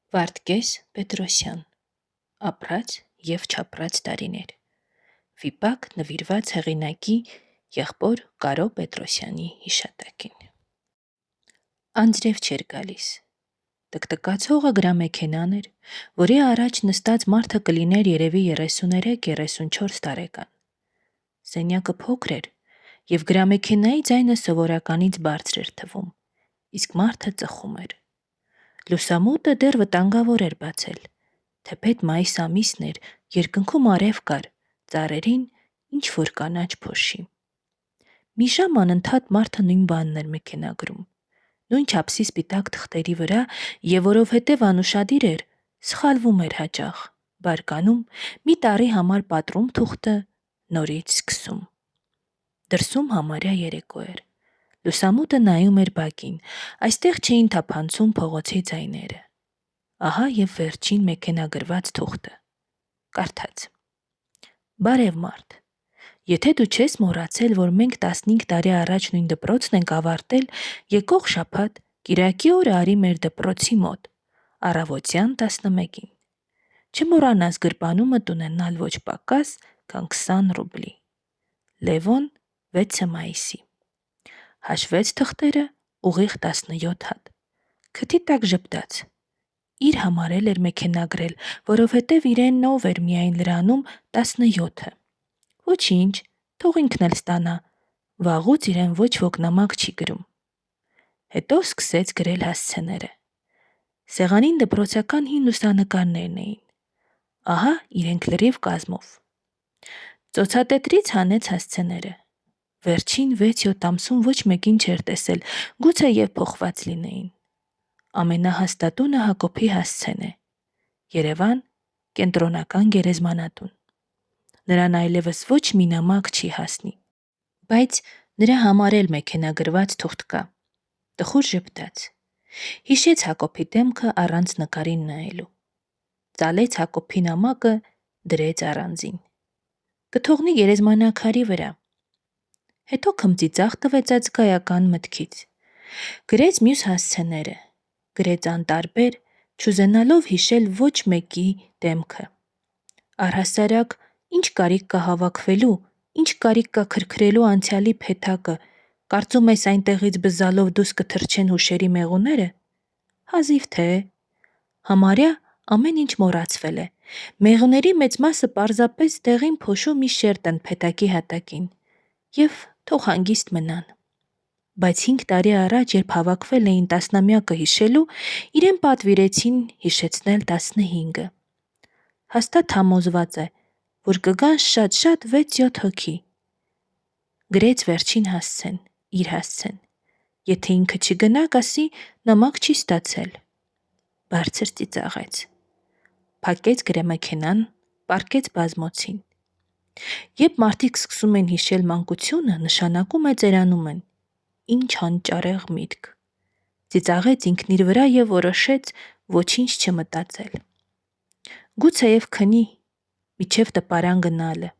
Վարդգես Պետրոսյան ապրած և չապրած տարիներ վիպակ նվիրված հեղինակի եղբոր Կարո Պետրոսյանի հիշատակին Անձրև չէր գալիս տկտկացողը գրամեքենան էր, որի առաջ նստած մարդը կլիներ երևի 33-34 տարեկան սենյակը փոքր էր և գրամեքենայի ձայնը սովորականից բարձր էր թվում, իսկ մարդը ծխում էր Լուսամուտը դեռ վտանգավոր էր բացել, թեպետ մայիս ամիսն էր, երկնքում արև կար, ծառերին ինչ-որ կանաչ փոշի։ Մի ժամ անընդհատ մարդը նույն բանն էր մեքենագրում, նույն չափսի սպիտակ թղթերի վրա և որովհետև անուշադիր էր, սխալվում էր հաճախ, բարկանում, մի տառի համար պատռում թուղթը, նորից սկսում։ Դրսում համարյա երեկո էր։ Լուսամուտը նայում էր բակին, այստեղ չէին թափանցում փողոցի ձայները։ Ահա և վերջին մեքենագրված թուղթը։ Կարդաց. Բարև մարդ, եթե դու չես մոռացել, որ մենք 15 տարի առաջ նույն դպրոցն ենք ավարտել, եկող շաբաթ կիրակի օրը արի մեր դպրոցի մոտ, առավոտյան 11-ին։ Չմոռանաս գրպանումդ ունենալ ոչ պակաս, քան 20 ռուբլի։ Լևոն 6 մայիսի։ Հաշվեց թղթերը ուղիղ 17 հատ։ Քթի տակ ժպտաց։ Իր համարել էր մեքենագրել, որովհետև իրեն նով էր միայն լրանում 17-ը։ Ոչինչ, թող ինքն էլ ստանա, վաղուց իրեն ոչ ոք նամակ չի գրում։ Հետո սկսեց գրել հասցեները։ Սեղանին դպրոցական հին լուսանկարներն էին։ Ահա իրենք լրիվ կազմով։ Ծոցատետրից հանեց հասցեները։ Վերջին 6-7 ամսում ոչ մեկին չէր տեսել, գուցե և փոխված լինեին։ Ամենահաստատունը Հակոբի հասցեն է։ Երևան, կենտրոնական գերեզմանատուն։ Նրան այլևս ոչ մի նամակ չի հասնի։ Բայց նրա համար էլ մեքենագրված թուղթ կա։ Տխուր ժպտաց։ Հիշեց Հակոբի դեմքը առանց նկարին նայելու։ Ծալեց Հակոբի նամակը, դրեց առանձին։ Կթողնի գերեզմանակարի վրա։ Հետո քմծիծաղ տվեց ազգայական մտքից։ Գրեց մյուս հասցեները, գրեց անտարբեր, չուզենալով հիշել ոչ մեկի դեմքը։ Առհասարակ, ինչ կարիք կա հավաքվելու, ինչ կարիք կա քրքրելու անցյալի փեթակը, կարծում ես այնտեղից բզալով դուրս կթռչեն հուշերի մեղուները։ Հազիվ թե։ Համարյա ամեն ինչ մոռացվել է։ Մեղուների մեծ մասը պարզապես դեղին փոշու մի շերտ են փեթակի հատակին։ Եվ թող հանգիստ մնան։ Բայց 5 տարի առաջ, երբ հավաքվել էին տասնամյակը հիշելու, իրեն պատվիրեցին հիշեցնել 15-ը։ Հաստատ համոզված է, որ կգան շատ-շատ 6-7 հոգի։ Գրեց վերջին հասցեն, իր հասցեն։ Եթե ինքը չգնա, կասի նամակ չի ստացել։ Բարձր ծիծաղեց։ Փակեց գրեմեքենան, պառկեց բազմոցին։ Երբ մարդիկ սկսում են հիշել մանկությունը, նշանակում է ծերանում են։ Ինչ հանճարեղ միտք։ Ծիծաղեց ինքն իր վրա և որոշեց ոչինչ չմտածել։ Գուցեև քնի, մինչև տպարան գնալը։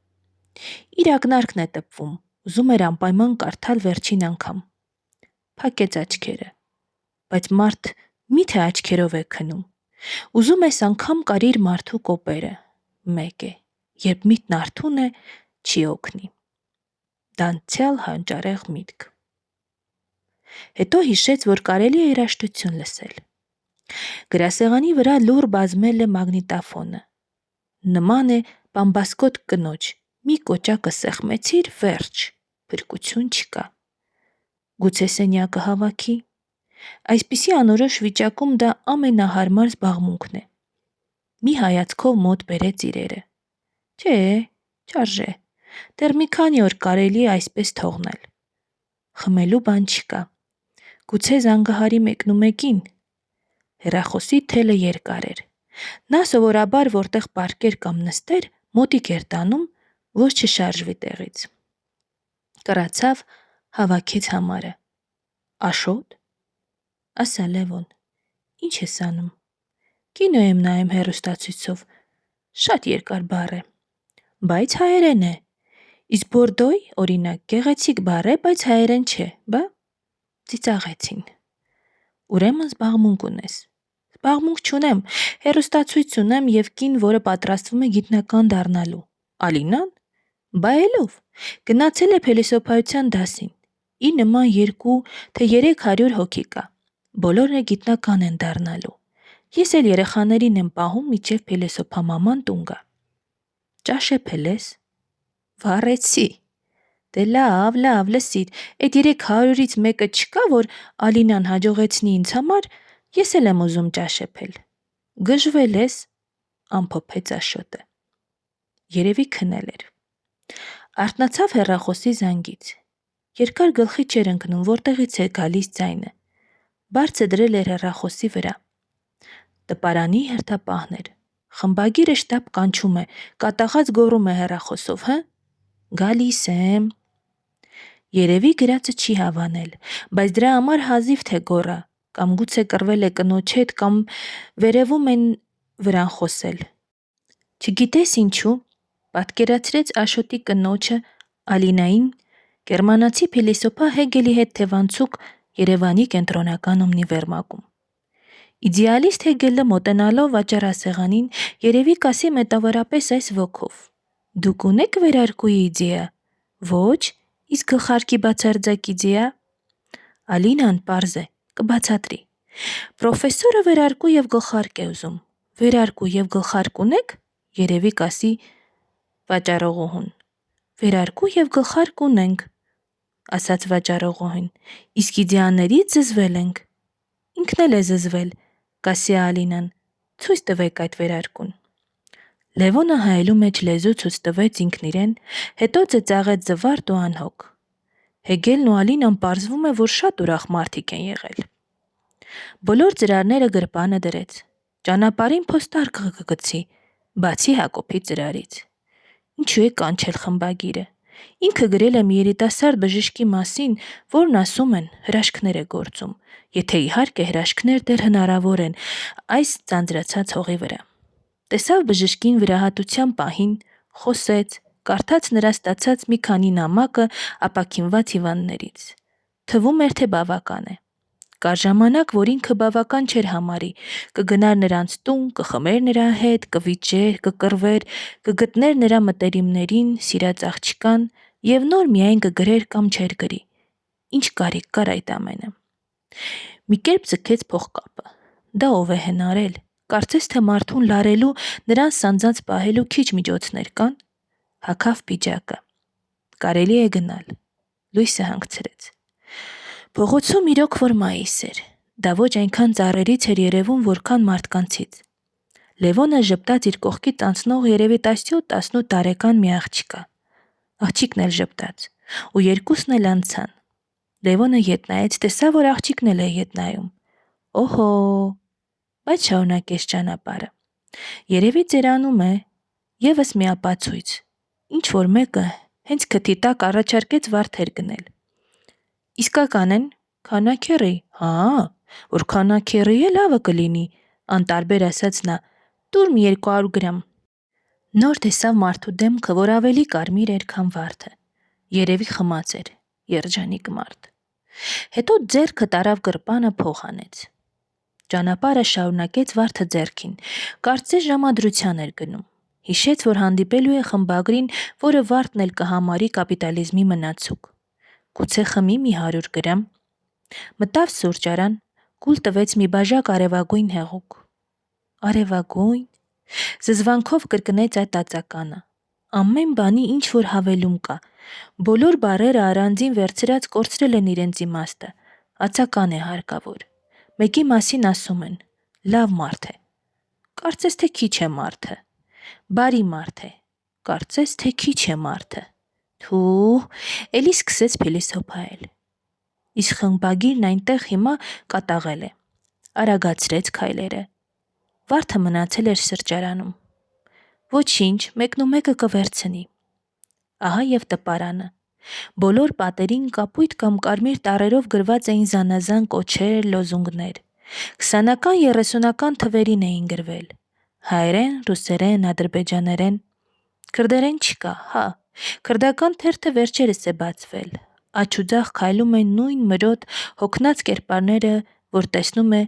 Իր ակնարկն է տպվում, ուզում էր անպայման կարդալ վերջին անգամ։ Փակեց աչքերը։ Բայց մարդ մի՞թե աչքերով է քնում։ Ուզում ես անգամ կարիր մարդու կոպերը։ Մեկ է, երբ միտքն արթուն է, չի օգնի։ Դարձյալ հանճարեղ միտք։ Հետո հիշեց, որ կարելի է երաժշտություն լսել։ Գրասեղանի վրա լուռ բազմել է մագնիտոֆոնը։ Նման է բամբասկոտ կնոջ, մի կոճակը սեղմեցիր, վերջ, փրկություն չկա։ Գուցե սենյակը հավաքի։ Այսպիսի անորոշ վիճակում դա ամենահարմար զբաղմունքն է։ Մի հայացքով մոտ բերեց իրերը։ Չէ, չարժե։ Դեռ մի քանի օր կարելի է այսպես թողնել։ Խմելու բան չկա։ Գուցե զանգահարի մեկնումեկին։ Հեռախոսի թելը երկար էր։ Նա սովորաբար որտեղ պառկեր կամ նստեր, մոտիկ էր տանում, որ չշարժվի տեղից։ Կռացավ, հավաքեց համարը։ Աշոտ։ Ասա Լևոն, ինչ ես անում։ Կինո եմ նայում հեռուստացույցով։ Շատ երկար բառ է։ Բայց հայերեն է։ Իսկ բորդոյ, օրինակ, գեղեցիկ բառ է, բայց հայերեն չէ, բա։ Ծիծաղեցին։ Ուրեմն զբաղմունք ունես։ Բաղմունք չունեմ, հեռուստացույց ունեմ և կին, որը պատրաստվում է գիտնական դառնալու։ Ալինան։ Բայելով, գնացել է փիլիսոփայության դասին։ Իր նման 2 թե 300 հոգի կա։ Բոլորն էլ գիտնական են դառնալու։ Ես էլ երեխաներին եմ պահում, մինչև փիլիսոփամաման տուն գա։ Ճաշեցե՞լ ես։ Վառեցի։ Դե լավ, լսիր, այդ 300-ից մեկը չկա, որ Ալինան հաջողեցնի ինձ համար, ես էլ եմ ուզում ճաշեցել։ Գժվել ես, ամփոփեց Աշոտը։ Երևի քնել էր։ Արթնացավ հեռախոսի զանգից։ Երկար գլխի չէր ընկնում, որտեղից է գալիս ձայնը։ Բարձը դրել էր հեռախոսի վրա։ Տպարանի հերթապահն էր։ Խմբագիրը շտապ կանչում է, կատաղած գոռում է հեռախոսով, հը։ Գալիս եմ։ Երևի գրածը չի հավանել, բայց դրա համար հազիվ թե գոռա, կամ գուցե կռվել է կնոջ հետ, կամ վերևում են վրան խոսել։ Չգիտես ինչու, պատկերացրեց Աշոտի կնոջը Ալինային գերմանացի փիլիսոփա Հեգելի հետ թևանցուկ Երևանի կենտրոնական ունիվերմագում։ Իդեալիստ Հեգելը մոտենալով վաճառասեղանին երևի կասի մետավորապես այս ոգով. Դուք ունեք վերարկուի իդեա։ Ոչ, իսկ գլխարկի բացարձակ իդեա։ Ալինան պարզ է, կբացատրի։ Պրոֆեսորը վերարկու եւ գլխարկ է ուզում։ Վերարկու եւ գլխարկ ունեք։ Երևի կասի վաճառողուհուն։ Վերարկու եւ գլխարկ ունենք, ասաց վաճառողուհին։ Իսկ իդեաներից զզվել ենք։ Ինքն էլ է զզվել, կասի Ալինան։ Ցույց տվեք այդ վերարկուն։ Լևոնը հայելու մեջ լեզու ցույց տվեց ինքն իրեն, հետո ծեծաղեց զվարթ ու անհոգ։ Հեգելն ու Ալինան պարզվում է, որ շատ ուրախ մարդիկ են եղել։ Բոլոր ծրարները գրպանը դրեց։ Ճանապարհին փոստարկ կգցի, բացի Հակոբի ծրարից։ Ինչու է կանչել խմբագիրը։ Ինքը գրել է մի երիտասարդ բժշկի մասին, որն ասում են հրաշքներ է գործում, եթե իհարկե հրաշքներ դեռ հնարավոր են այս ձանձրացած հողի վրա։ Տեսավ բժշկին վիրահատության պահին, խոսեց, կարդաց նրա ստացած մի քանի նամակը ապաքինված հիվանդներից։ Թվում էր, թե բավական է։ Կար ժամանակ, որ ինքը բավական չէր համարի, կգնար նրանց տուն, կխմեր նրա հետ, կվիճեր, կկռվեր, կգտներ նրա մտերիմներին, սիրած աղջկան և նոր միայն կգրեր կամ չէր գրի։ Ինչ կարիք կար այդ ամենը։ Մի կերպ ձգեց փողկապը։ Դա ով է հնարել։ Կարծես թե մարդուն լարելու, նրան սանձած պահելու քիչ միջոցներ կան։ Հագավ պիջակը։ Կարելի է գնալ։ Լույսը հանգցրեց։ Փողոցում իրոք որ մայիս էր։ Դա ոչ այնքան ծառերից էր երևում, որքան մարդկանցից։ Լևոնը ժպտաց իր կողքից անցնող երևի 17-18 տարեկան մի աղջկա։ Աղջիկն էլ ժպտաց, ու երկուսն էլ անցան։ Լևոնը ետ նայեց, տեսավ, որ աղջիկն էլ է ետ նայում։ Օհո, բայց շարունակեց ճանապարհը։ Երևի ծերանում է, եւս մի ապացույց։ Ինչ որ մեկը հենց քթի տակ առաջարկեց վարդեր գնել։ Իսկական են, քանաքեռի, հա, որ քանաքեռի է լավը կլինի, անտարբեր ասաց նա, տուր մի 200 գրամ։ Նոր տեսավ մարդու դեմքը, որ ավելի կարմիր էր, քան վարդը։ Երևի խմած էր, երջանիկ մարդ։ Հետո ձեռքը տարավ գրպանը, փող հանեց։ Ճանապարհը շարունակեց վարդը ձեռքին, կարծես ժամադրության էր գնում։ Հիշեց, որ հանդիպելու է խմբագրին, որը վարդն էլ կհամարի կապիտալիզմի մնացուկ։ Գուցե խմի մի 100 գրամ։ Մտավ սուրճարան, կուլ տվեց մի բաժակ արևագույն հեղուկ։ Արևագույն։ Զզվանքով կրկնեց այդ ածականը։ Ամեն բանի ինչ որ հավելում կա։ Բոլոր բառերը առանձին վերցրած կորցրել են իրենց իմաստը։ Ածական է հարկավոր։ Մեկի մասին ասում են. լավ մարդ է։ Կարծես թե քիչ է մարդը։ Բարի մարդ է։ Կարծես թե քիչ է մարդը։ Թու, էլի սկսեց փիլիսոփայել։ Իսկ խմբագիրն այնտեղ հիմա կատաղել է։ Արագացրեց քայլերը։ Վարդը մնացել էր սրճարանում։ Ոչինչ, մեկնումեկը կվերցնի։ Ահա եւ տպարանը։ Բոլոր պատերին կապույտ կամ կարմիր տառերով գրված էին զանազան կոչեր, լոզունգներ։ 20-ական, 30-ական թվերին էին գրվել։ Հայերեն, ռուսերեն, ադրբեջաներեն։ Քրդերեն չկա, հա։ Քրդական թերթը վերջերս է բացվել։ Աջ ու ձախ քայլում են նույն մրոտ հոգնած կերպարները, որ տեսնում է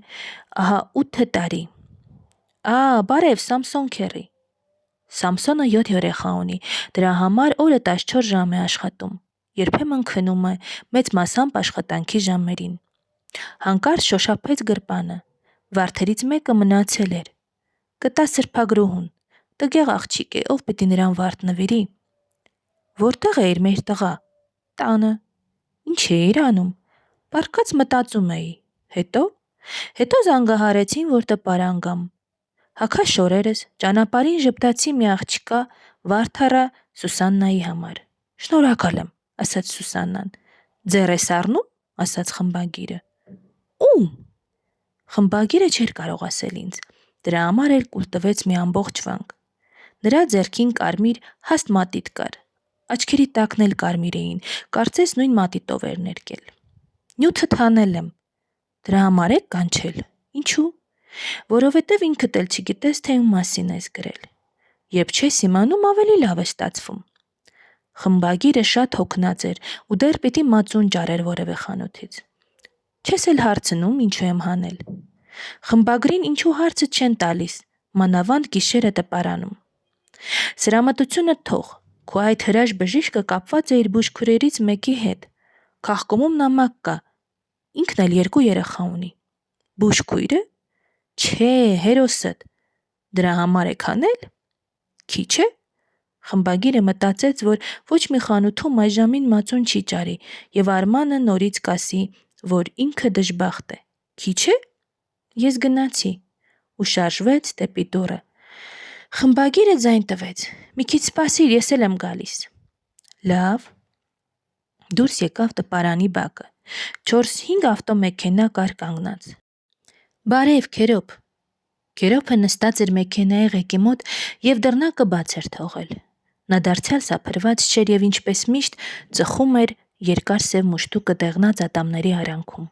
Ահա 8 տարի։ Բարև, Սամսոն քեռի։ Սամսոնը 7 երեխա ունի, դրա համար օրը 14 ժամ է աշխատում։ Երբեմն քնում է, մեծ մասամբ աշխատանքի ժամերին։ Հանկարծ շոշափեց գրպանը։ Վարդերից մեկը մնացել էր։ Գտա սրբագրուհուն։ Տգեղ աղջիկ է, ով պիտի նրան վարդ նվիրի։ Որտեղ է իր մեր տղա։ Տանը։ Ինչ էիր անում։ Պառկած մտածում էի։ Հետո զանգահարեցին, որ տպարան գամ։ Հագա շորերս, ճանապարհին ժպտացի մի աղջկա, վարդ առա Սուսաննայի համար։ Շնորհակալ եմ, ասաց Սուսաննան։ Ձեռ ես առնում, ասաց խմբագիրը։ Ում։ Խմբագիրը չէր կարող ասել ինձ, դրա համար էլ կուլ տվեց մի ամբողջ վանք։ Նրա ձեռքին կարմիր հաստ մատիտ կար, աչքերի տակն էլ կարմիր էին, կարծես նույն մատիտով էր ներկել։ Նյութդ հանել եմ։ Դրա համար եք կանչել։ Ինչու։ Որովհետև ինքդ էլ չգիտես, թե ում մասին ես գրել։ Երբ չես իմանում, ավելի լավ է ստացվում։ Խմբագիրը շատ հոգնած էր ու դեռ պիտի մածուն ճարեր որևէ խանութից։ Չես էլ հարցնում, ինչու եմ հանել։ Խմբագրին ինչու հարցը չեն տալիս, մանավանդ գիշերը տպարանում։ Սրամտությունը թող, քո այդ հրաշ բժիշկը կապված է իր բուժքույրերից մեկի հետ։ Քաղկոմում նամակ կա, ինքն էլ 2 երեխա ունի։ Բուժքույրը։ Չէ, հերոսդ։ Դրա համար եք հանել։ Քիչ է։ Խմբագիրը մտածեց, որ ոչ մի խանութում այժմին մածուն չի ճարի, եւ Արմանը նորից կասի, որ ինքը դժբախտ է։ Քիչ է։ Ես գնացի ու շարժվեց դեպի դուռը։ Խմբագիրը ձայն տվեց. Մի քիչ սպասիր, ես էլ եմ գալիս։ Լավ։ Դուրս եկավ տպարանի բակը։ 4-5 ավտոմեքենա կար կանգնած։ Բարև, Քերոբ։ Քերոբը նստած էր մեքենայի ղեկի մոտ եւ դռնակը բաց էր թողել։ Նա դարձյալ սափրված չէր եւ ինչպես միշտ ծխում էր երկար սև մուշտուկը դեղնած ատամների արանքում։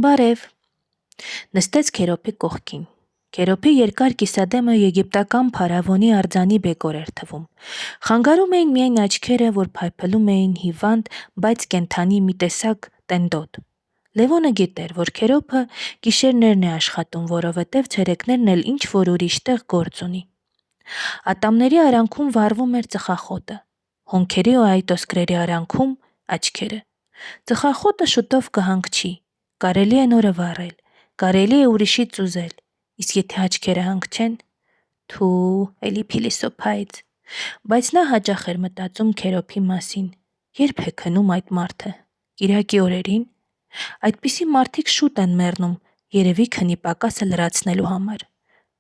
Բարև։ Նստեց Քերոբի կողքին։ Քերոբի երկար կիսադեմը եգիպտական փարավոնի արձանի բեկոր էր թվում։ Խանգարում էին միայն աչքերը, որ փայփլում էին հիվանդ, բայց կենդանի մի տեսակ տենդոտ։ Լևոնը գիտեր, որ Քերոբը գիշերներն է աշխատում, որովհետև ցերեկներն էլ ինչ որ ուրիշ տեղ գործ ունի։ Ատամների արանքում վառվում էր ծխախոտը, հոնքերի ու այտոսկրերի արանքում աչքերը։ Ծխախոտը շուտով կհանգչի, կարելի է նորը վառել, կարելի է ուրիշից ուզել, իսկ եթե աչքերը հանգչեն, էլի փիլիսոփայից։ Բայց նա հաճախ էր մտածում Քերոբի մասին, երբ է քնում այդ մարդը, կիրակի օրերին։ Այդպիսի մարդիկ շուտ են մեռնում, երևի քնի պակասը լրացնելու համար։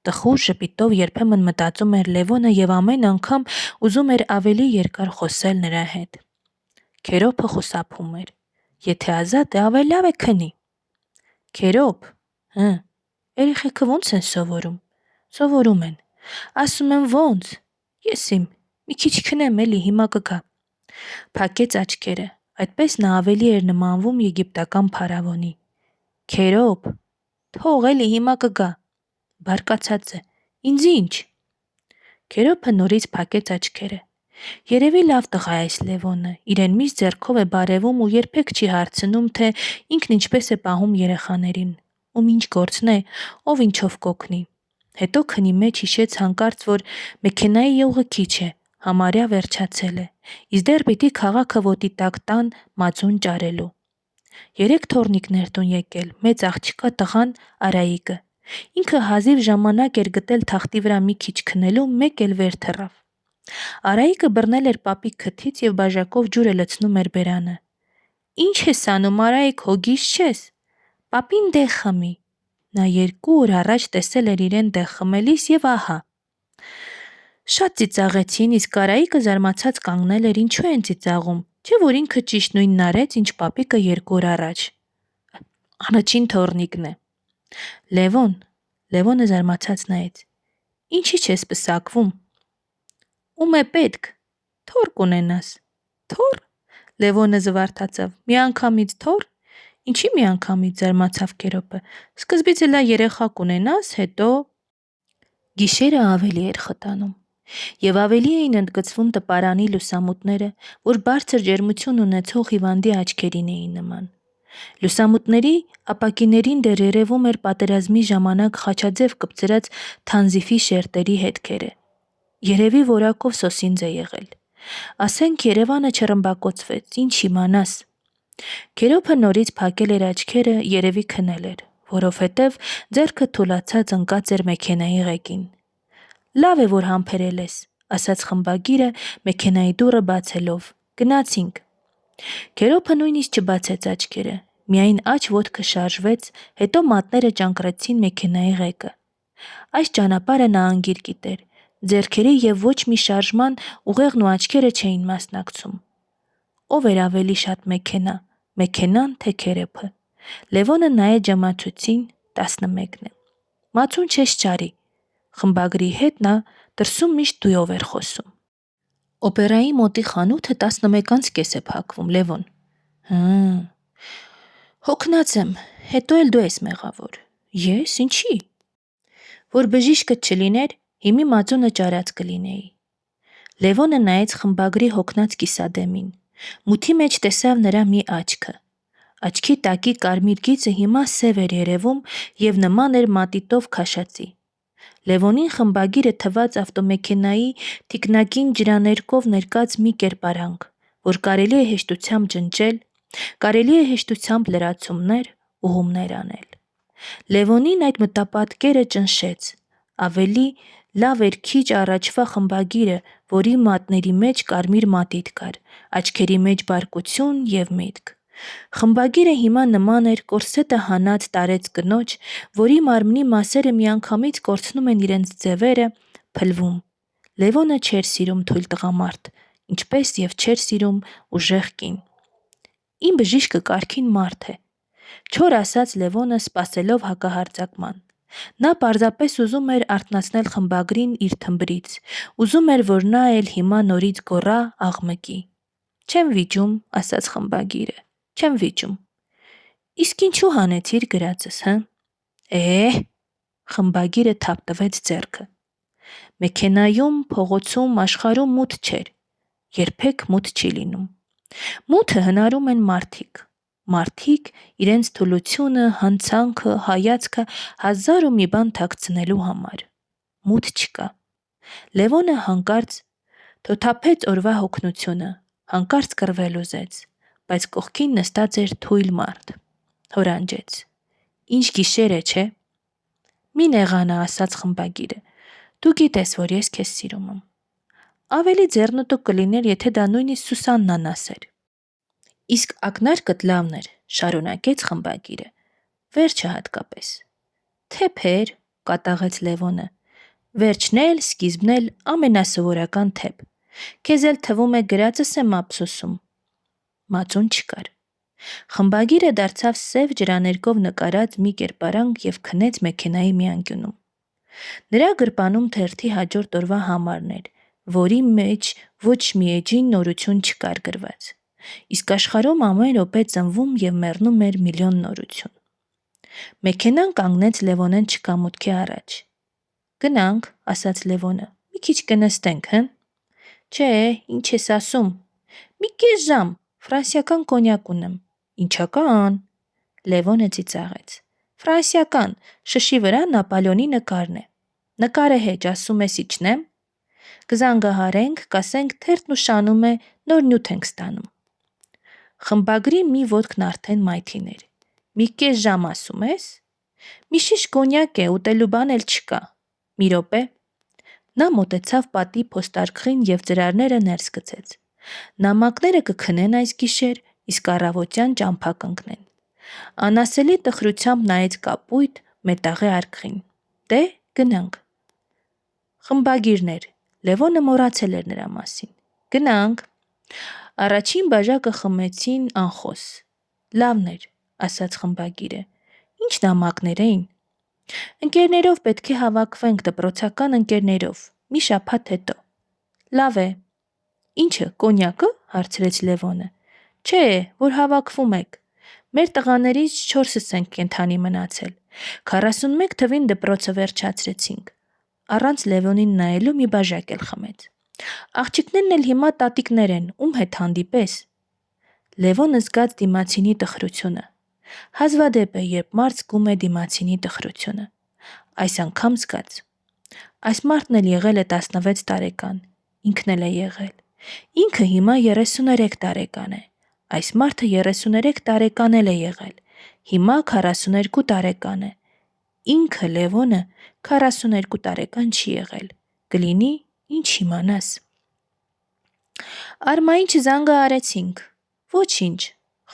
Տխուր ժպիտով երբեմն մտածում էր Լևոնը եւ ամեն անգամ ուզում էր ավելի երկար խոսել նրա հետ։ Քերոբը խուսափում էր։ Եթե ազատ է, ավելի լավ է քնի։ Քերոբ, երեխեքը ո՞նց են սովորում։ Սովորում են։ Ասում եմ ո՞նց։ Ես մի քիչ քնեմ էլի, հիմա կգա։ Փակեց աչքերը։ Այդպես նա ավելի էր նմանվում եգիպտական փարավոնի։ Քերոբ, թող էլի հիմա կգա։ Բարկացած է։ Ինձ ինչ։ Քերոբը նորից փակեց աչքերը։ Երևի լավ տղա է այս Լևոնը, իրեն միշտ ձեռքով է բարևում ու երբեք չի հարցնում, թե ինքն ինչպես է պահում երեխաներին, ում ինչ գործն է, ով ինչով կօգնի։ Հետո քնի մեջ հիշեց հանկարծ, որ մեքենայի յուղը քիչ է, համարյա վերջացել է, իսկ դեռ պիտի քաղաքը ոտի տակ տան մածուն ճարելու։ 3 թոռնիկներ տուն եկել, մեծ աղջկա տղան Արայիկը։ Ինքը հազիվ ժամանակ էր գտել թախտի վրա մի քիչ քնելու, մեկ էլ վեր թռավ։ Արայիկը բռնել էր պապի քթից եւ բաժակով ջուր է լցնում էր բերանը։ Ինչ ես անում, Արայիկ, հոգիս չես։ Պապին դեղ խմի։ Նա 2 օր առաջ տեսել էր իրեն դեղ խմելիս եւ ահա։ Շատ ծիծաղեցին, իսկ Արայիկը զարմացած կանգնել էր, ինչու են ծիծաղում, չէ՞ որ ինքը ճիշտ նույնն արեց, ինչ պապիկը 2 օր առաջ։ Առաջին թոռնիկն է։ Լևոնը զարմացած նայեց։ Ինչի՞ չես պսակվում։ Ում է պետք։ Թոռ կունենաս։ Թոռ։ Լևոնը զվարթացավ։ Միանգամից թոռ։ Ինչի միանգամից զարմացավ Քերոբը։ Սկզբից էլ երեխա կունենաս, հետո։ Գիշերը ավելի էր խտանում։ Եվ ավելի էին ընդգծվում տպարանի լուսամուտները, որ բարձր ջերմություն ունեցող հիվանդի աչքերին էին նման։ Լուսամուտների ապակիներին դեռ երևում էր պատերազմի ժամանակ խաչաձև կպցրած թանզիֆի շերտերի հետքերը։ Երևի որակով սոսինձ է եղել։ Ասենք Երևանը չռմբակոծվեց, ինչ իմանաս։ Քերոբը նորից փակել էր աչքերը, երևի քնել էր, որովհետև ձեռքը թուլացած ընկած էր մեքենայի ղեկին։ Լավ է, որ համբերել ես, ասաց խմբագիրը մեքենայի դուռը բացելով։ Գնացինք։ Քերոբը նույնիսկ չբացեց աչքերը, միայն աջ ոտքը շարժվեց, հետո մատները ճանկռեցին մեքենայի ղեկը։ Այս ճանապարհը նա անգիր գիտեր, ձեռքերի և ոչ մի շարժման ուղեղն ու աչքերը չէին մասնակցում։ Ով էր ավելի շատ մեքենան թե Քերոբը։ Լևոնը նայեց ժամացույցին, 11-ն է։ Մածուն չես ճարի։ Խմբագրի հետ նա դրսում միշտ դույով էր խոսում։ Օպերայի մոտի խանութը 11:30 է փակվում, Լևոն։ Հոգնած եմ, հետո էլ դու ես մեղավոր։ Ես, ինչի։ Որ բժիշկդ չլիներ, հիմի մածունը ճարած կլինեի։ Լևոնը նայեց խմբագրի հոգնած կիսադեմին։ Մութի մեջ տեսավ նրա մի աչքը։ Աչքի տակի կարմիր գիծը հիմա սև էր երևում և նման էր մատիտով քաշածի։ Լևոնին խմբագիրը թվաց ավտոմեքենայի թիկնակին ջրաներկով ներկած մի կերպարանք, որ կարելի է հեշտությամբ ջնջել, կարելի է հեշտությամբ լրացումներ, ուղումներ անել։ Լևոնին այդ մտապատկերը ճնշեց։ Ավելի լավ էր քիչ առաջվա խմբագիրը, որի մատների մեջ կարմիր մատիտ կար, աչքերի մեջ բարկություն և միտք։ Խմբագիրը հիմա նման էր կորսետը հանած տարեց կնոջ, որի մարմնի մասերը միանգամից կորցնում են իրենց ձևերը, փլվում։ Լևոնը չէր սիրում թույլ տղամարդ, ինչպես և չէր սիրում ուժեղ կին։ Իմ բժիշկը կարգին մարդ է, չոր ասաց Լևոնը, սպասելով հակահարձակման։ Նա պարզապես ուզում էր արթնացնել խմբագրին իր թմբրից, ուզում էր, որ նա էլ հիմա նորից գոռա, աղմկի։ Չեմ վիճում, ասաց խմբագիրը, չեմ վիճում։ Իսկ ինչու հանեցիր գրածս, հը։ Խմբագիրը թափ տվեց ձեռքը։ Մեքենայում, փողոցում, աշխարհում մութ չէր։ Երբեք մութ չի լինում։ Մութը հնարում են մարդիկ։ Մարդիկ իրենց թուլությունը, հանցանքը, հայացքը հազար ու մի բան թաքցնելու համար։ Մութ չկա։ Լևոնը հանկարծ թոթափեց օրվա հոգնությունը, հանկարծ կռվել ուզեց, բայց կողքին նստած էր թույլ մարդ։ Հորանջեց. Ինչ գիշեր է, չէ։ Մի նեղանա, ասաց խմբագիրը։ Դու գիտես, որ ես քեզ սիրում եմ։ Ավելի ձեռնտու կլիներ, եթե դա նույնիսկ Սուսաննան ասեր։ Իսկ ակնարկդ լավն էր, շարունակեց խմբագիրը։ Վերջը հատկապես։ Թեփեր, կատաղեց Լևոնը։ Վերջն էլ, սկիզբն էլ ամենասովորական թեփ։ Քեզ էլ թվում է գրածս եմ ափսոսում։ Մածուն չկար։ Խմբագիրը դարձավ սև ջրաներկով նկարած մի կերպարանք և քնեց մեքենայի մի անկյունում։ Նրա գրպանում թերթի հաջորդ օրվա համարն էր, որի մեջ ոչ մի էջին նորություն չկար գրված։ Իսկ աշխարհում ամեն րոպե ծնվում և մեռնում էր միլիոն նորություն։ Մեքենան կանգնեց Լևոնեն չկամուտքի առաջ։ Գնանք, ասաց Լևոնը, մի քիչ կնստենք, հը։ Չէ, ինչ ես ասում։ Մի կես ժամ, ֆրանսիական կոնյակ ունեմ։ Ինչական։ Լևոնը ծիծաղեց։ Ֆրանսիական, շշի վրա Նապոլեոնի նկարն է։ Նկարը հեչ, ասում ես իջնեմ։ Կզանգահարենք, կասենք թերթն ուշանում է, նոր նյութ ենք ստանում։ Խմբագրի մի ոտքն արդեն մայթին էր։ Մի կես ժամ ասում ես։ Մի շիշ կոնյակ է, ուտելու բան էլ չկա։ Մի րոպե։ Նա մոտեցավ պատի փոստարկղին և ծրարները ներս գցեց։ Նամակները կքնեն այս գիշեր, իսկ առավոտյան ճամփա կընկնեն։ Անասելի տխրությամբ նայեց կապույտ մետաղե արկղին։ Դե, գնանք։ Խմբագիրներ, Լևոնը մոռացել էր նրա մասին։ Գնանք։ Առաջին բաժակը խմեցին անխոս։ Լավն էր, ասաց խմբագիրը։ Ինչ նամակներ էին։ Ընկերներով պետք է հավաքվենք, դպրոցական ընկերներով, մի շաբաթ հետո։ Լավ է։ Ինչը, կոնյակը, հարցրեց Լևոնը։ Չէ, որ հավաքվում եք։ Մեր տղաներից 4-ս ենք կենդանի մնացել։ 41 թվին դպրոցը վերջացրեցինք։ Առանց Լևոնին նայելու մի բաժակ էլ խմեց։ Աղջիկներն էլ հիմա տատիկներ են, ում հետ հանդիպես։ Լևոնը զգաց դիմացինի տխրությունը։ Հազվադեպ է, երբ մարդ զգում է դիմացինի տխրությունը։ Այս անգամ զգաց։ Այս մարդն էլ եղել է 16 տարեկան, ինքն էլ է եղել։ Ինքը հիմա 33 տարեկան է։ Այս մարդը 33 տարեկան էլ է եղել, հիմա 42 տարեկան է։ Ինքը Լևոնը 42 տարեկան չի եղել, կլինի ինչ իմանաս։ Արմա ինչ զանգը արեցինք։ Ոչինչ,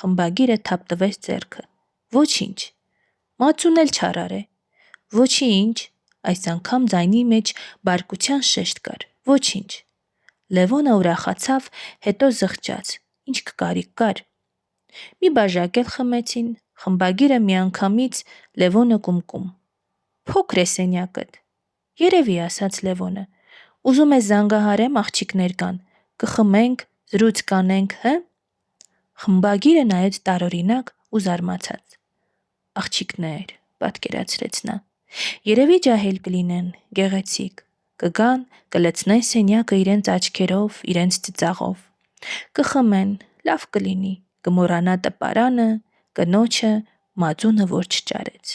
խմբագիրը թափտվեց ձեռքը։ Ոչինչ, մածուն էլ չարարե։ Ոչինչ, այս անգամ ձայնի մեջ բարկության շեշտ կար։ Ոչինչ։ Լևոնը ուրախացավ, հետո զղջաց։ Ինչ կարիք կար։ Մի բաժակ էլ խմեցին, խմբագիրը միանգամից Լևոնը կումկում։ Փոքր է սենյակդ։ Երևի, ասաց Լևոնը։ Ուզում ես զանգահարեմ, աղջիկներ կան, կխմենք, զրույց կանենք, հը։ Խմբագիրը նայեց տարօրինակ ու զարմացած։ Աղջիկներ, պատկերացրեց նա։ Երևի ջահել կլինեն, գեղեցիկ, կգան, կլցնեն սենյակը իրենց աչքերով, իրենց ծիծաղով, կխմեն, լավ կլինի, կմոռանա տպարանը, կնոջը, մածունը, որ չճարեց։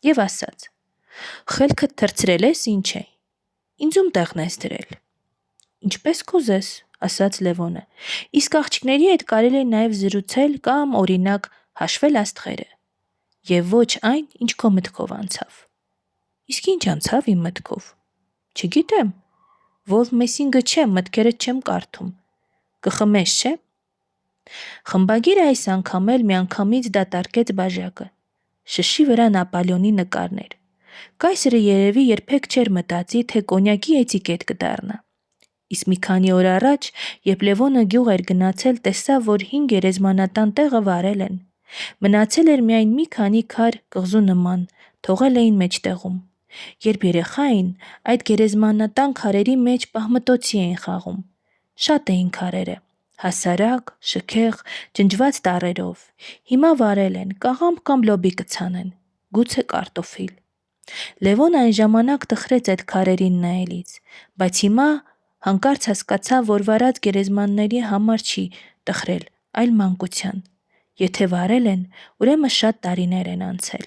Եվ ասաց. խելքդ թռցրել ես, ինչ է, ինձում տեղն ես դրել։ Ինչպես կուզես, ասաց Լևոնը, իսկ աղջիկների հետ կարելի է նաև զրուցել կամ օրինակ հաշվել աստղերը։ Եվ ոչ այն, ինչ քո մտքով անցավ։ Իսկ ինչ անցավ իմ մտքով։ Չգիտեմ, Wolf Messing-ը չեմ, մտքերդ չեմ կարդում։ Կխմես, չէ։ Խմբագիրը այս անգամ էլ միանգամից դատարկեց բաժակը։ Շշի վրա Նապոլեոնի նկարն էր։ Կայսրը երևի երբեք չէր մտածի, թե կոնյակի էտիկետ կդառնա։ Իսկ մի քանի օր առաջ, երբ Լևոնը գյուղ էր գնացել, տեսավ, որ 5 գերեզմանատան տեղը վարել են։ Մնացել էր միայն մի քանի քար կղզու նման, թողել էին մեջտեղում։ Երբ երեխա էին, այդ գերեզմանատան քարերի մեջ պահմտոցի էին խաղում։ Շատ էին քարերը, հասարակ, շքեղ, ջնջված տառերով։ Հիմա վարել են, կաղամբ կամ լոբի կցանեն, գուցե կարտոֆիլ։ Լևոնը այն ժամանակ տխրեց այդ քարերին նայելից, բայց հիմա հանկարծ հասկացավ, որ վարած գերեզմանների համար չի տխրել, այլ մանկության։ Եթե վարել են, ուրեմն շատ տարիներ են անցել։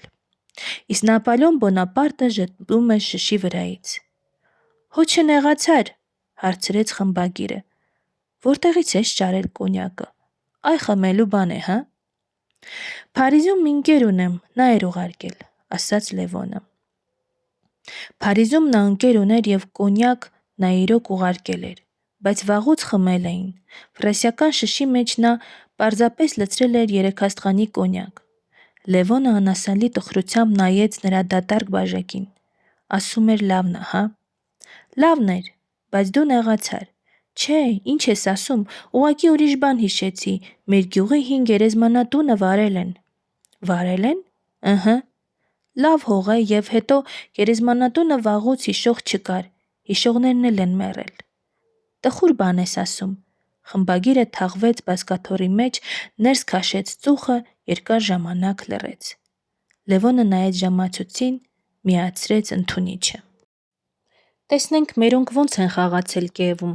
Իսկ Նապոլեոն Բոնապարտը ժպտում էր շշի վրայից։ Հո չնեղացար, հարցրեց խմբագիրը։ Որտեղից ես ճարել կոնյակը։ Այ խմելու բան է, հա։ Փարիզում մի ընկեր ունեմ, նա էր ուղարկել, ասաց Լևոնը։ Փարիզում նա ընկեր ուներ եւ կոնյակ նա իրոք ուղարկել էր, բայց վաղուց խմել էին։ Ֆրանսիական շշի մեջ նա պարզապես լցրել էր 3 աստղանի կոնյակ։ Լևոնը անասանելի տխրությամբ նայեց նրա դատարկ բաժակին։ Ասում էր լավն է, հա։ Լավն էր, բայց դու նեղացար։ Չէ, ինչ ես ասում, ուղղակի ուրիշ բան հիշեցի, մեր գյուղի 5 գերեզմանատունը վարել են։ Վարել են։ Ըհը։ Լավ հող է եւ հետո գերեզմանատունը վաղուց հիշող չկար, հիշողներն էլ են մեռել։ Տխուր բան ես ասում։ Խմբագիրը թաղվեց բազկաթոռի մեջ, ներս քաշեց ծուխը, երկար ժամանակ լռեց։ Լևոնը նայեց ժամացույցին, միացրեց ընդունիչը։ Տեսնենք մերոնք ոնց են խաղացել Կիևում։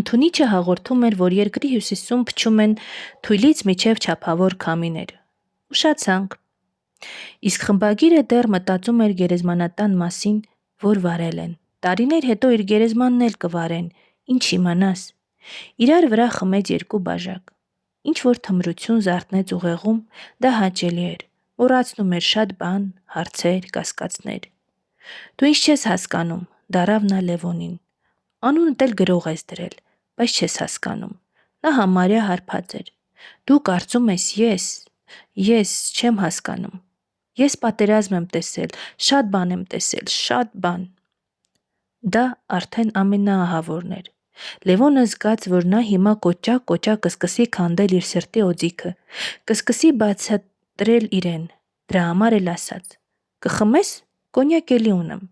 Ընդունիչը հաղորդում էր, որ երկրի հյուսիսում փչում են Թույլից մինչև Չափավոր քամիներ։ Ուշացանք։ Իսկ խմբագիրը դեռ մտածում էր գերեզմանատան մասին, որ վարել են։ Տարիներ հետո իր գերեզմանն էլ կվարեն, ինչ իմանաս։ Իրար վրա խմեց 2 բաժակ։ Ինչ որ թմրություն զարթնեց ուղեղում, դա հաճելի էր։ Մոռացնում էր շատ բան, հարցեր, կասկածներ։ Դու ինչ չես հասկանում, դարավ նա Լևոնին։ Անունդ էլ գրող ես դրել, բայց չես հասկանում։ Նա համարյա հարբած էր։ Դու կարծում ես ես չեմ հասկանում։ Ես պատերազմ եմ տեսել, շատ բան եմ տեսել, շատ բան։ Դա արդեն ամենաահավորն էր։ Լևոնը զգաց, որ նա հիմա կոճակ կսկսի քանդել իր սրտի օձիքը, կսկսի բացատրել իրեն, դրա համար էլ ասաց. կխմես, կոնյակ էլի ունեմ։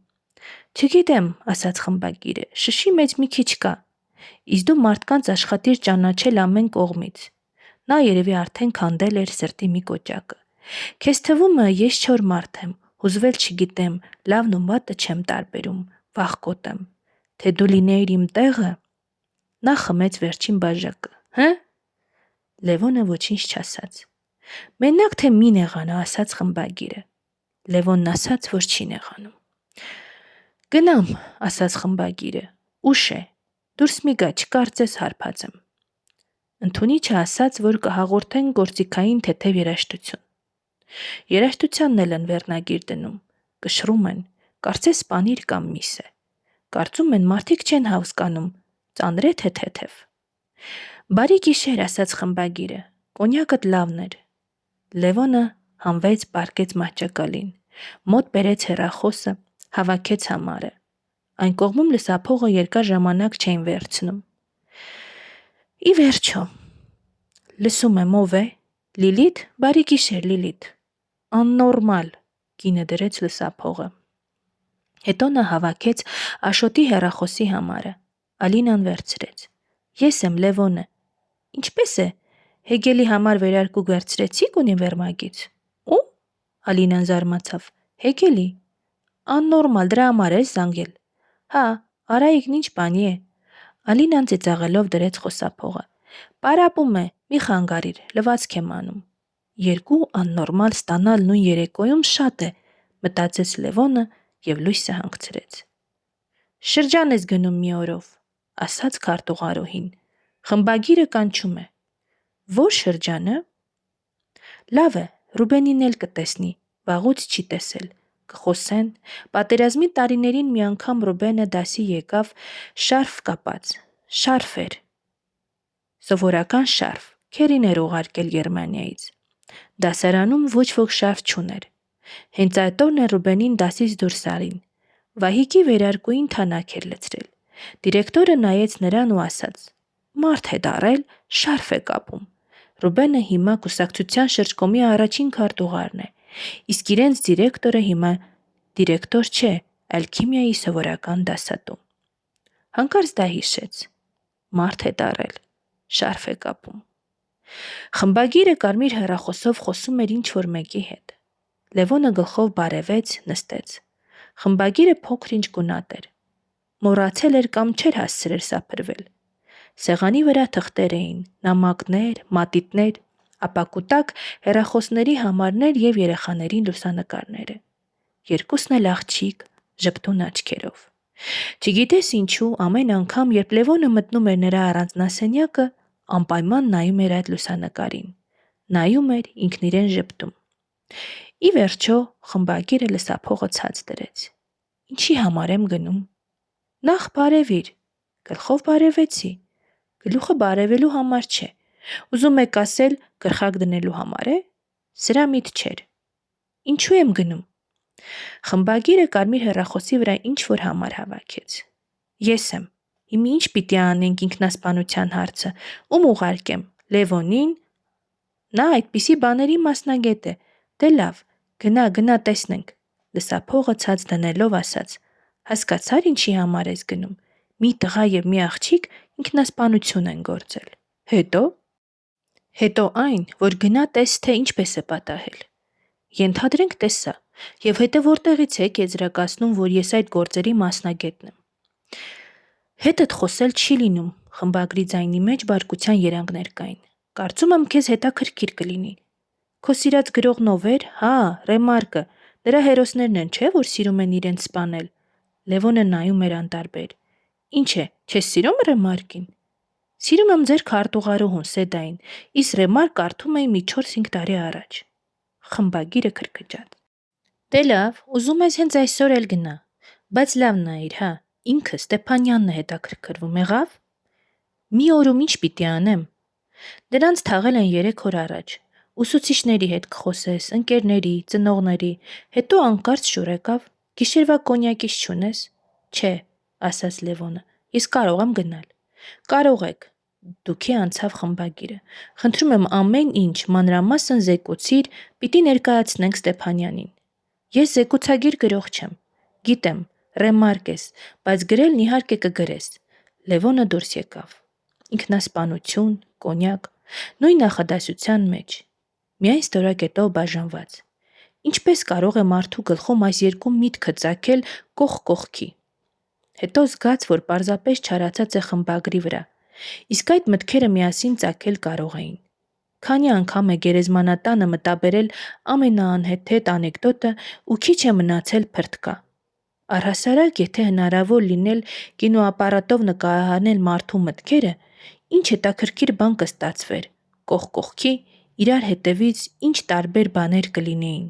Չգիտեմ, ասաց խմբագիրը, շշի մեջ մի քիչ կա։ Իսկ դու մարդկանց աշխատիր ճանաչել ամեն կողմից։ Նա երևի արդեն քանդել էր սրտի մի կոճակը։ Քեզ թվում է, ես չոր մարդ եմ, հուզվել չգիտեմ, լավն ու մատը չեմ տարբերում, վախկոտ եմ։ Թե դու լինեիր իմ տեղը, նա խմեց վերջին բաժակը, հը։ Լևոնը ոչինչ չասաց։ Մենակ թե մի նեղանա, ասաց խմբագիրը։ Լևոնն ասաց, որ չի նեղանում։ Գնամ, ասաց խմբագիրը, ուշ է, դուրս մի գա, չկարծես հարբած եմ։ Ընդունիչը ասաց, որ կհաղորդեն գործիքային թեթև երաժշտություն։ Երաժշտությանն էլ են վերնագիր դնում, կշռում են, կարծես պանիր կամ միս է։ Կարծում են մարդիկ չեն հասկանում, ծանր է թե թեթև։ Բարի գիշեր, ասաց խմբագիրը, կոնյակդ լավն էր։ Լևոնը հանվեց, պառկեց մահճակալին, մոտ բերեց հեռախոսը, հավաքեց համարը։ Այն կողմում լսափողը երկար ժամանակ չէին վերցնում։ Ի վերջո, լսում եմ ով է, Լիլիթ, բարի գիշեր Լիլիթ, աննորմալ, կինը դրեց լսափողը։ Հետո նա հավաքեց Աշոտի հեռախոսի համարը, Ալինան վերցրեց։ Ես եմ Լևոնը։ Ինչպես է, Հեգելի համար վերարկու վերցրեցիք ունիվերմագից։ Ու՞, Ալինան զարմացավ, Հեգելի, աննորմալ, դրա համար ես զանգել։ Հա, Արայիկն ինչ բանի է։ Ալինան ծիծաղելով դրեց խոսափողը։ Պարապում է, մի խանգարիր, լվացք եմ անում։ Երկու աննորմալ ստանալ նույն երեկոյում շատ է, մտածեց Լևոնը եւ լույսը հանգցրեց։ Շրջան ես գնում մի օրով, ասաց քարտուղարուհին։ Խմբագիրը կանչում է։ Որ շրջանը։ Լավ է, Ռուբենին էլ կտեսնի, վաղուց չի տեսել, կխոսեն։ Պատերազմի տարիներին մի անգամ Ռուբենը դասի եկավ շարֆ կապած, շարֆ էր։ Սովորական շարֆ, քերին էր ուղարկել Գերմանիայից։ Դասարանում ոչ ոք շարֆ չուներ։ Հենց այդ օրն է Ռուբենին դասից դուրս արին։ Վահիկի վերարկուին թանաք էր լցրել։ Դիրեկտորը նայեց նրան ու ասաց. Մարդ է դարել, շարֆ է կապում։ Ռուբենը հիմա կուսակցության շրջկոմի առաջին քարտուղարն է, իսկ իրենց դիրեկտորը հիմա դիրեկտոր չէ, այլ քիմիայի սովորական դասատու։ Հանկարծ դա հիշեց։ Մարդ է դարել, շարֆ է կապում։ Խմբագիրը կարմիր հեռախոսով խոսում էր ինչ-որ մեկի հետ։ Լևոնը գլխով բարևեց, նստեց։ Խմբագիրը փոքր-ինչ գունատ էր։ Մոռացել էր կամ չէր հասցրել սափրվել։ Սեղանի վրա թղթեր էին, նամակներ, մատիտներ, ապա կուտակ հեռախոսների համարներ եւ երեխաների լուսանկարները։ Երկուսն էլ աղջիկ, ժպտուն աչքերով։ Չգիտես ինչու, ամեն անգամ, երբ Լևոնը մտնում էր նրա առանձնասենյակը, անպայման նայում էր այդ լուսանկարին։ Նայում էր, ինքն իրեն ժպտում։ Ի վերջո, խմբագիրը լսափողը ցած դրեց։ Ինչի համար եմ գնում։ Նախ բարևիր, գլխով բարևեցի։ Գլուխը բարևելու համար չէ։ Ուզում եք ասել գլխակ դնելու համար է։ Սրա միտ չէր։ Ինչու եմ գնում։ Խմբագիրը կարմիր հեռախոսի վրա ինչ-որ համար հավաքեց։ Ես եմ։ Հիմա ինչ պիտի անենք ինքնասպանության հարցը։ Ում ուղարկեմ։ Լևոնին։ Նա այդպիսի բաների մասնագետ է։ Դե լավ, գնա տեսնենք։ Լսափողը ցած դնելով ասաց. Հասկացար ինչի համար ես գնում։ Մի տղա եւ մի աղջիկ ինքնասպանություն են գործել։ Հետո այն, որ գնա տես թե ինչպես է պատահել։ Ենթադրենք տեսա, եւ հետո որտեղից եք եզրակացնում, որ ես այդ գործերի մասնագետն եմ։ Հետդ խոսել չի լինում, խմբագրի ձայնի մեջ բարկության երանգներ կային։ Կարծում եմ քեզ հետաքրքիր կլինի։ Քո սիրած գրողն ով էր, հա, Ռեմարկը, դրա հերոսներն են, չէ, որ սիրում են իրենց սպանել։ Լևոնը նայում էր անտարբեր։ Ինչ է, չես սիրում Ռեմարկին։ Սիրում եմ ձեր քարտուղարուհուն Սեդային, իսկ Ռեմարկ կարդում էի մի 4-5 տարի առաջ։ Խմբագիրը քրքջաց։ Դե լավ, ուզում ես հենց այսօր էլ գնա։ Բայց լավ նայիր, հա, ինքը Ստեփանյանն է հետաքրքրվում, եղավ։ Մի օրում ինչ պիտի անեմ։ Դրանց թաղել են 3 օր առաջ։ Ուսուցիչների հետ կխոսես, ընկերների, ծնողների, հետո անկարծ շուր եկավ։ Գիշերվա կոնյակից չունես։ Չէ, ասաց Լևոնը։ Ես կարող եմ գնալ։ Կարող եք։ Դուքի անցավ խմբագիրը։ Խնդրում եմ ամեն ինչ մանրամասն զեկուցիր, պիտի ներկայացնենք Ստեփանյանին։ Ես զեկուցագիր գրող չեմ։ Գիտեմ, Ռեմարկ ես, բայց գրելն իհարկե կգրես։ Լևոնը դուրս եկավ։ Ինքնասպանություն, կոնյակ, նույն նախադասության մեջ։ Միայն ստորակետով բաժանված։ Ինչպես կարող է մարդու գլխում այս երկու միտքը ծագել կողք կողքի։ Հետո զգաց, որ պարզապես չարացած է խմբագրի վրա, իսկ այդ մտքերը միասին ծագել կարող էին։ Քանի անգամ է գերեզմանատանը մտաբերել ամենաանհեթեթ անեկդոտը ու քիչ է մնացել փրկա։ Առհասարակ, եթե հնարավոր լինել կինոապարատով նկարահանել մարդու մտքերը, ինչ հետաքրքիր բան կստացվեր, կողք կողքի իրար հետևից ինչ տարբեր բաներ կլինեին։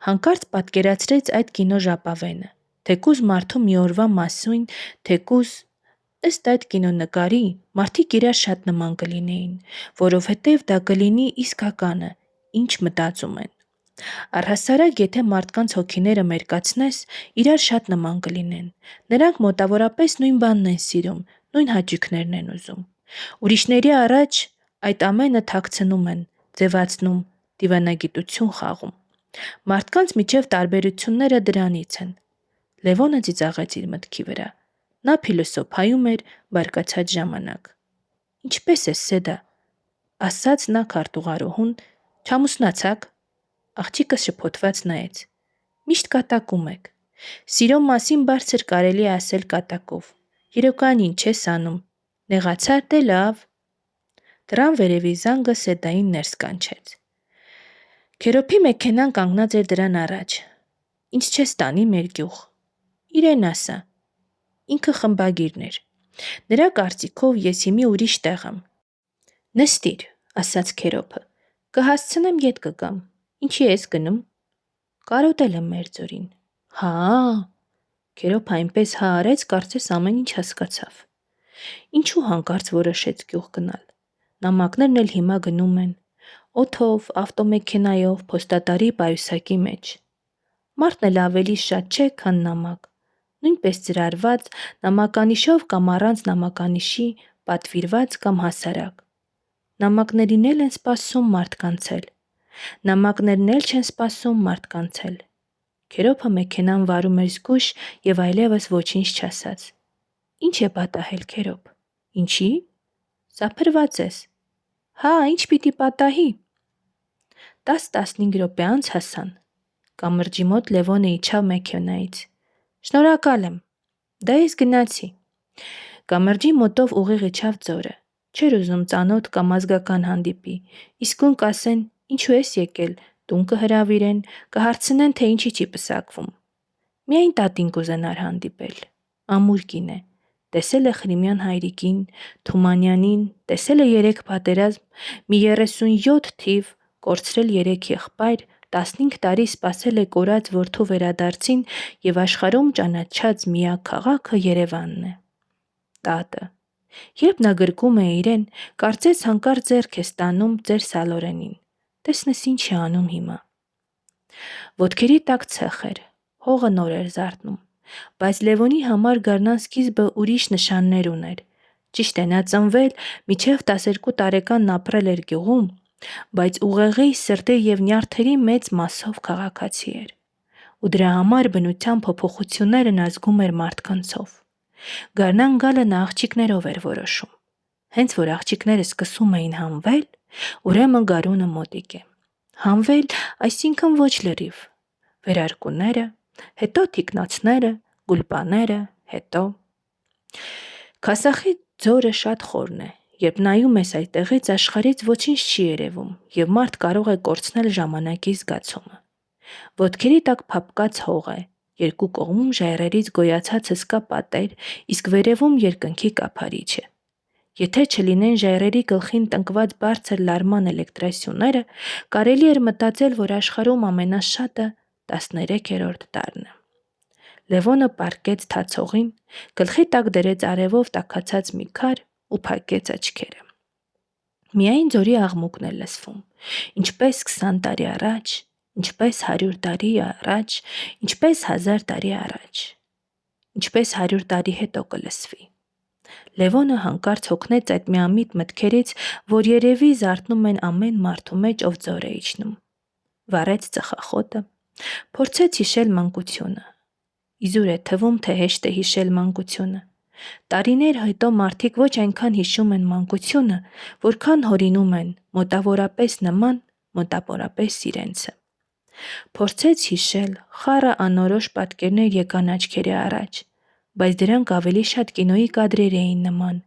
Հանկարծ պատկերացրեց այդ կինո ժապավենը, թեկուզ մարդու մի օրվա մասին, թեկուզ ըստ այդ կինոնկարի մարդիկ իրար շատ նման կլինեին, որովհետև դա կլինի իսկականը, ինչ մտածում են։ Առհասարակ, եթե մարդկանց հոգիները մերկացնես, իրար շատ նման կլինեն։ Նրանք մոտավորապես նույն բանն են սիրում, նույն հաճույքներն են ուզում։ Ուրիշների առաջ այդ ամենը թաքցնում են, ձևացնում, դիվանագիտություն խաղում։ Մարդկանց միջև տարբերությունները դրանից են։ Լևոնը ծիծաղեց իր մտքի վրա։ Նա փիլիսոփայում էր բարկացած ժամանակ։ Ինչպե՞ս է Սեդա, ասաց նա քարտուղարուհուն, չամուսնացաք։ Աղջիկը շփոթված նայեց։ Միշտ կատակում եք։ Սիրո մասին բարձր կարելի է ասել կատակով։ Երեկոյան ինչ ես անում։ Նեղացա՞ր, դե լավ։ Դրան վերևի զանգը Սեդային ներս կանչեց։ Քերոփի մեքենան կանգնած էր դրան առաջ։ Ինչ չես տանի մեր գյուղ։ Իրեն ասա։ Ինքը խմբագիրն էր։ Նրա կարծիքով ես հիմի ուրիշ տեղ եմ։ Նստիր, ասաց Քերոփը։ Կհասցնեմ ետ կգամ։ Ինչի ես գնում։ Կարոտել եմ Մերձորին։ Հա։ Քերոփը այնպես հա արեց, կարծես ամեն ինչ հասկացավ։ Ինչու հանկարծ որոշեց գյուղ գնալ։ Նամակներն էլ հիմա գնում են։ Օդով, ավտոմեքենայով, փոստատարի պայուսակի մեջ։ Մարդն էլ ավելի շատ չէ, քան նամակ։ Նույնպես ծրարված, նամականիշով կամ առանց նամականիշի, պատվիրված կամ հասարակ։ Նամակներին էլ են սպասում մարդկանցել։ Նամակներն էլ չեն սպասում մարդկանցել։ Քերոփը մեքենան վարում էր զգույշ եւ այլևս ոչինչ չասաց։ Ինչ է պատահել, Քերոփ։ Ինչի։ Սափրված ես։ Հա, ինչ պիտի պատահի։ 10-15 րոպե անց հասան։ Կամրջի մոտ Լևոնը իջավ մեքենայից։ Շնորհակալ եմ։ Դա ես գնացի։ Կամրջի մոտով ուղիղ իջավ ձորը։ Չէր ուզում ծանոթ կամ ազգական հանդիպի, իսկույն կասեն, ինչու ես եկել, տուն կհրավիրեն, կհարցնեն, թե ինչի չի պսակվում։ Միայն տատին կուզենար հանդիպել։ Ամուր կին է։ Տեսել է Խրիմյան հայրիկին, Թումանյանին, տեսել է 3 պատերազմ, մի 37 թիվ, կորցրել 3 եղբայր, 15 տարի սպասել է կորած որդու վերադարձին եւ աշխարհում ճանաչած միակ քաղաքը Երևանն է։ Տատը։ Երբ նա գրկում է իրեն, կարծես հանկարծ ձեռք է ստանում ձեր Սալորենին։ Տեսնես ինչ է անում հիմա։ Ոտքերի տակ ցեխ էր, հողը նոր էր զարթնում, բայց Լևոնի համար գարնան սկիզբը ուրիշ նշաններ ուներ։ Ճիշտ է, նա ծնվել, մինչև 12 տարեկանն ապրել էր գյուղում, բայց ուղեղի, սրտի եւ նյարդերի մեծ մասով քաղաքացի էր։ Ու դրա համար բնության փոփոխություններն ազգում էր մարդկանցով։ Գարնան գալը նա աղջիկներով էր որոշում։ Հենց որ աղջիկները սկսում էին հանվել, ուրեմն գարունը մոտիկ է։ Հանվել, այսինքն ոչ լրիվ։ Վերարկուները, հետո թիկնոցները, գուլպաները, հետո։ Քասախի ձորը շատ խորն է։ Երբ նայում ես այդտեղից, աշխարհից ոչինչ չի երևում, եւ մարդ կարող է կորցնել ժամանակի զգացումը։ Ոտքերի տակ փափկած հող է, երկու կողմում ժայռերից գոյացած հսկա պատեր, իսկ վերևում երկնքի կափարիչը։ Եթե չլինեն ժայռերի գլխին տնկված բարձր լարման էլեկտրասյուները, կարելի էր մտածել, որ աշխարհում ամենաշատը 13-րդ տարն է։ Լևոնը պառկեց թացողին, գլխի տակ դրեց արևով տաքացած մի քար ու փակեց աչքերը։ Միայն ձորի աղմուկն է լսվում, ինչպես 20 տարի առաջ, ինչպես 100 տարի առաջ, ինչպես 1000 տարի առաջ, ինչպես 100 տարի հետո կլսվի։ Լևոնը հանկարծ հոգնեց այդ միամիտ մտքերից, որ երևի զարթնում են ամեն մարդու մեջ, ով ձոր է իջնում։ Վառեց ծխախոտը, փորձեց հիշել մանկությունը։ Իզուր է թվում, թե հեշտ է հիշել մանկությունը։ Տարիներ հետո մարդիկ ոչ այնքան հիշում են մանկությունը, որքան հորինում են մոտավորապես նման, մոտավորապես իրենցը։ Փորձեց հիշել, խառը անորոշ պատկերներ եկան աչքերի առաջ, բայց դրանք ավելի շատ կինոյի կադրեր էին նման,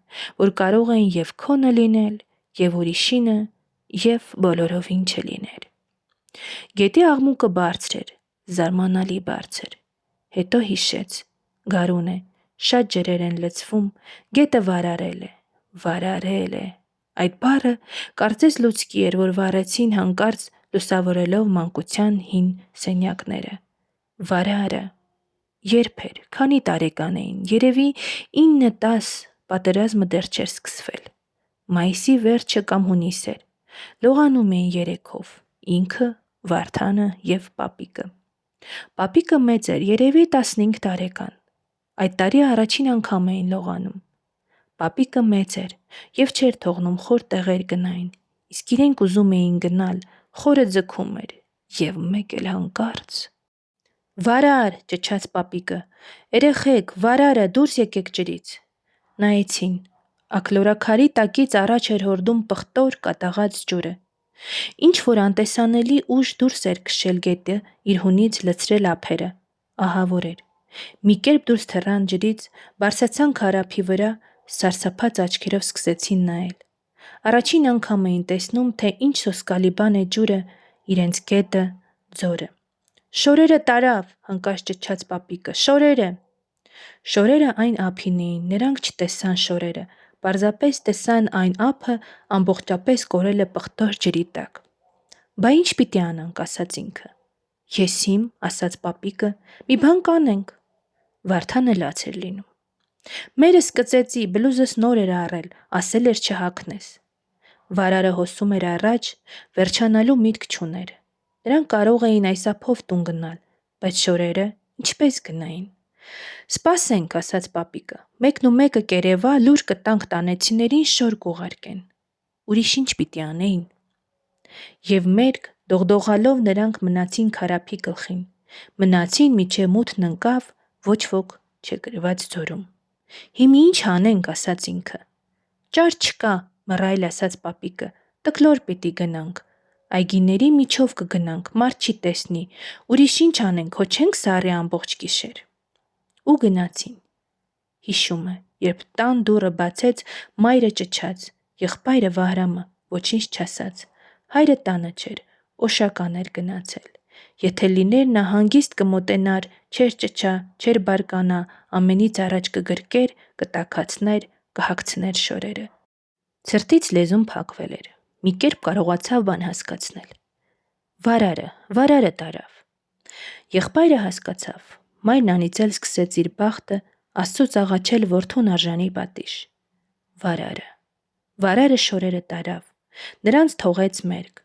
որ կարող էին եւ քոնը լինել, եւ ուրիշինը, և բոլորովին չլիներ։ Գետի աղմուկը բարձր էր, զարմանալի բարձր։ Հետո հիշեց. գարուն է, շատ ջրեր են լցվում, գետը վարարել է, վարարել է։ Այդ բառը կարծես լուցկի էր, որ վառեցին հանկարծ լուսավորելով մանկության հին սենյակները։ Վարարը։ Երբ էր, քանի տարեկան էին, երևի 9-10, պատերազմը դեռ չէր սկսվել։ Մայիսի վերջը կամ հունիս էր։ Լողանում էին երեքով, ինքը, Վարդանը և պապիկը։ Պապիկը մեծ էր, երևի 15 տարեկան։ Այդ տարի առաջին անգամ էին լողանում։ Պապիկը մեծ էր և չէր թողնում խոր տեղեր գնային, իսկ իրենք ուզում էին գնալ, խորը ձգում էր, և մեկ էլ հանկարծ… Վարար, ճչաց պապիկը, երեխեք, վարարը, դուրս եկեք ջրից։ Նայեցին, աքլորաքարի տակից առաջ էր հորդում պղտոր կատաղած ջուրը։ Ինչ-որ անտեսանելի ուժ դուրս էր քշել գետը իր հունից լցրել ափերը, ահավոր էր։ Մի կերպ դուրս թռան ջրից, բարձրացան քարափի վրա, սարսափած աչքերով սկսեցին նայել։ Առաջին անգամ էին տեսնում, թե ինչ սոսկալի բան է ջուրը, իրենց գետը, ձորը։ Շորերը տարավ, հանկարծ ճչաց պապիկը, շորերը։ Շորերը այն ափին էին, նրանք չտեսան շորերը, պարզապես տեսան այն ափը ամբողջապես կորել է պղտոր ջրի տակ։ Բա ինչ պիտի անենք, ասաց ինքը։ Եսիմ, ասաց պապիկը, մի բան կանենք։ Վարդանը լաց էր լինում։ Մերս կծեցի, բլուզս նոր էր առել, ասել էր չհագնես։ Վարարը հոսում էր առաջ, վերջանալու միտք չուներ։ Նրանք կարող էին այս ափով տուն գնալ, բայց շորերը ինչպես գնային։ Սպասենք, ասաց պապիկը, մեկն ու մեկը կերևա, լուր կտանք տանեցիներին շոր կուղարկեն։ Ուրիշ ինչ պիտի անեին։ Եվ մերկ դողդողալով նրանք մնացին քարափի գլխին, մնացին միջև մութն ընկավ ոչ ոք չգրված ձորում։ Հիմա ինչ անենք, ասաց ինքը։ Ճար չկա, մռայլ ասաց պապիկը, տկլոր պիտի գնանք։ Այգիների միջով կգնանք, մարդ չի տեսնի, ուրիշ ինչ անենք, հո չենք սառի ամբողջ գիշեր։ Ու գնացին։ Հիշում է, երբ տան դուռը բացեց, մայրը ճչաց, եղբայրը Վահրամը ոչինչ չասաց։ Հայրը տանը չէր, օշական էր գնացել։ Եթե լիներ, նա հանգիստ կմոտենար, չէր ճչա, չէր բարկանա, ամենից առաջ կգրկեր, կտաքացներ, կհագցներ շորերը։ Ցրտից լեզուն փակվել էր։ Մի կերպ կարողացավ բան հասկացնել։ Վարարը տարավ։ Եղբայրը հասկացավ։ Մայրն անիծել սկսեց իր բախտը, Աստծուց աղաչել որդուն արժանի պատիժ։ Վարարը շորերը տարավ։ Նրանց թողեց մերկ։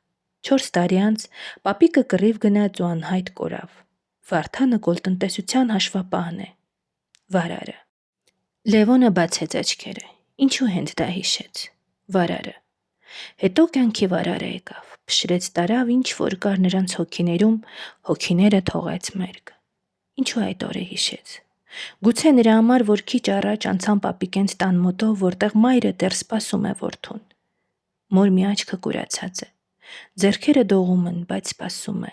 4 տարի անց պապիկը կռիվ գնաց ու անհայտ կորավ։ Վարդանը կոլտնտեսության հաշվապահն է։ Վարարը։ Լևոնը բացեց աչքերը։ Ինչու հենց դա հիշեց։ Վարարը։ Հետո կյանքի վարարը եկավ, փշրեց տարավ, ինչ որ կար նրանց հոգիներում, հոգիները թողեց մերկ։ Ինչու այդ օրը հիշեց։ Գուցե նրա համար, որ քիչ առաջ անցան պապիկենց տան մոտով, որտեղ մայրը դեռ սպասում է որդուն։ Մոր մի աչքը կուրացած է։ Ձեռքերը դողում են, բայց սպասում է։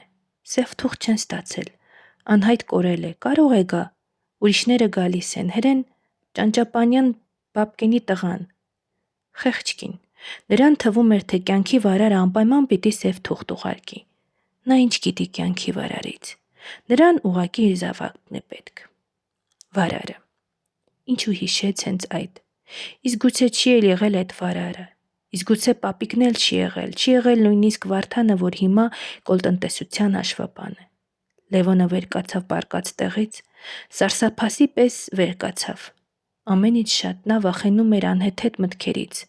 Սև թուղթ չեն ստացել։ Անհայտ կորել է, կարող է գա։ Ուրիշները գալիս են, հրեն Ճանճապանյան բաբկենի տղան։ Խեղճ կին։ Նրան թվում էր, թե կյանքի վարարը անպայման պիտի սև թուղթ ուղարկի։ Նա ինչ գիտի կյանքի վարարից։ Նրան ուղղակի իր զավակն է պետք։ Վարարը։ Ինչու հիշեց հենց այդ։ Իսկ գուցե չի էլ եղել այդ վարարը։ Իսկ գուցե պապիկն էլ չի եղել նույնիսկ Վարդանը, որ հիմա կոլտնտեսության հաշվապահն է։ Լևոնը վեր կացավ պառկած տեղից, սարսափասի պես վեր կացավ։ Ամենից շատ նա վախենում էր անհեթեթ մտքերից։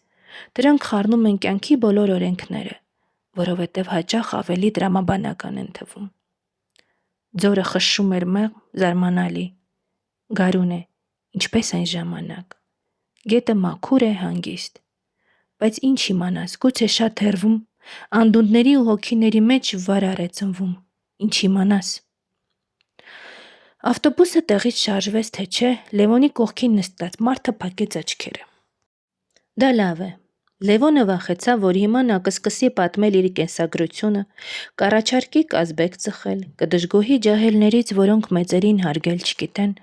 Դրանք խառնում են կյանքի բոլոր օրենքները, որովհետև հաճախ ավելի տրամաբանական են թվում։ Ձորը խշշում էր մեղմ, զարմանալի։ Գարուն է, ինչպես այն ժամանակ։ Գետը մաքուր է, հանգիստ։ Բայց ինչ իմանաս, գուցե շատ հեռվում, անդունդների ու հոգիների մեջ վարար է ծնվում։ Ինչ իմանաս։ Ավտոբուսը տեղից շարժվեց, թե չէ, Լևոնի կողքին նստած մարդը փակեց աչքերը։ Դա լավ է։ Լևոնը վախեցավ, որ հիմա նա կսկսի պատմել իր կենսագրությունը, կառաջարկի կազբեկ ծխել, կդժգոհի ջահելներից, որոնք մեծերին հարգել չգիտեն,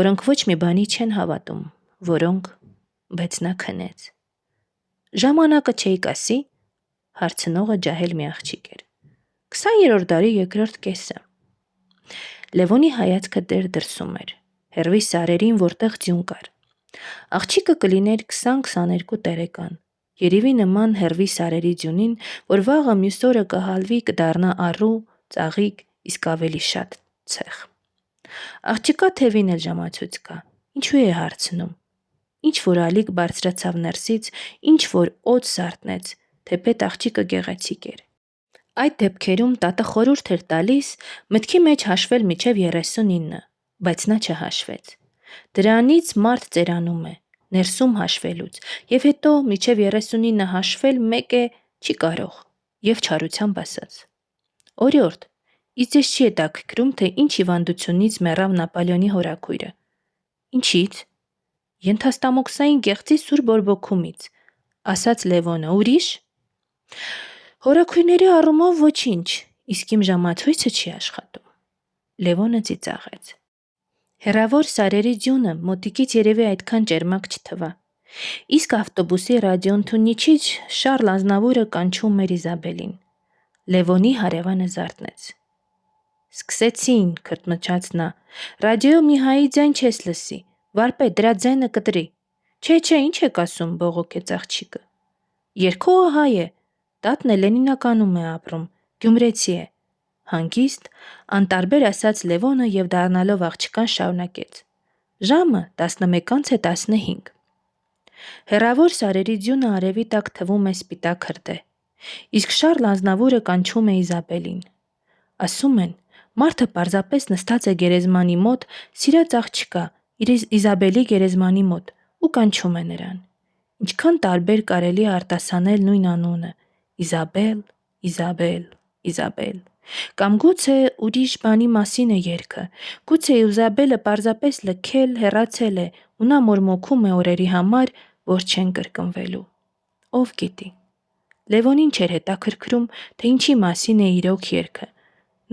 որոնք ոչ մի բանի չեն հավատում, բայց նա քնեց։ Ժամանակը չէի կասի, հարցնողը ջահել մի աղջիկ էր։ 20-րդ դարի երկրորդ կեսը։ Լևոնի հայացքը դրսում էր, հեռվի սարերին, որտեղ ձյուն կար։ Աղջիկը կլիներ 20-22 տարեկան, երևի նման հեռվի սարերի ձյունին, որ վաղը մյուս օրը կհալվի, կդառնա առու, ծաղիկ, իսկ ավելի շատ ցեխ։ Աղջկա թևին էլ ժամացույց կա, ինչու է հարցնում։ Ինչ որ ալիք բարձրացավ ներսից, ինչ որ օդ զարթնեց, թեպետ աղջիկը գեղեցիկ էր։ Այդ դեպքերում տատը խորհուրդ էր տալիս մտքի մեջ հաշվել մինչև 39, բայց նա չհաշվեց։ Դրանից մարդ ծերանում է, ներսում հաշվելուց, եւ հետո մինչև 39 հաշվել մեկ է չի կարող, եւ չարությամբ ասաց. Օրիորդ, իսկ ես չի հետաքրքրում, թե ինչ հիվանդությունից մեռավ Նապոլեոնի հորաքույրը։ Ինչից։ Ենթաստամոքսային գեղձի սուր բորբոքումից, ասաց Լևոնը, ուրիշ։ Հորաքույրների առումով ոչինչ, իսկ իմ ժամացույցը չի աշխատում։ Լևոնը ծիծաղեց։ Հեռավոր սարերի ձյունը մոտիկից երևի այդքան ճերմակ չթվա։ Իսկ ավտոբուսի ռադիոընդունիչից Շարլ Ազնավուրը կանչում էր Իզաբելին։ Լևոնի հարևանը զարթնեց։ Սկսեցին, քրթմչաց նա, ռադիո մի հայի ձայն չես լսի, վարպետ, դրա ձայնը կտրի։ Չէ, ինչ եք ասում, բողոքեց աղջիկը։ Երգողը հայ է, տատն է Լենինականում է ապրում, գյումրեցի է։ Հանգիստ, անտարբեր ասաց Լևոնը եւ դառնալով աղջկան շարունակեց. Ժամը 11:15։ Հեռավոր սարերի ձյունը արևի տակ թվում է սպիտակ հրդեհ, իսկ Շարլ Ազնավուրը կանչում է Իզաբելին։ Ասում են, մարդը պարզապես նստած է գերեզմանի մոտ, սիրած աղջկա, իր Իզաբելի գերեզմանի մոտ ու կանչում է նրան։ Ինչքան տարբեր կարելի է արտասանել նույն անունը՝ Իզաբել, Իզաբել, Իզաբել։ Կամ գուցե ուրիշ բանի մասին է երգը, գուցե Իզաբելը պարզապես լքել, հեռացել է ու նա մորմոքում է օրերի համար, որ չեն կրկնվելու։ Ով գիտի։ Լևոնին չէր հետաքրքրում, թե ինչի մասին է իրոք երգը։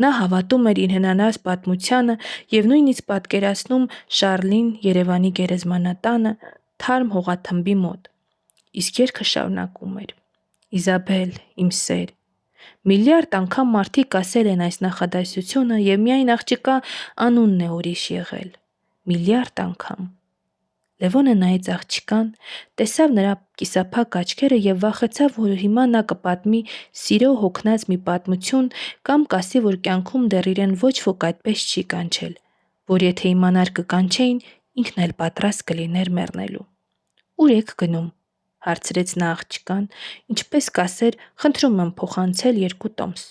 Նա հավատում էր իր հնանած պատմությանը եւ նույնիսկ պատկերացնում Շարլին Երևանի գերեզմանատանը թարմ հողաթմբի մոտ։ Իսկ երգը շարունակում էր. Իզաբել, իմ սեր։ Միլիարդ անգամ մարդիկ ասել են այս նախադասությունը եւ միայն աղջկա անունն է ուրիշ եղել։ Միլիարդ անգամ։ Լևոնը նայեց աղջկան, տեսավ նրա կիսափակ աչքերը եւ վախեցավ, որ հիմա նա կպատմի սիրո հոգնած մի պատմություն կամ կասի, որ կյանքում դեռ իրեն ոչ ոք այդպես չի կանչել, որ եթե իմանար կկանչեին, ինքն էլ պատրաստ կլիներ մեռնելու։ Ուր եք գնում, հարցրեց նա աղջկան, ինչպես կասեր, խնդրում եմ փոխանցել 2 տոմս։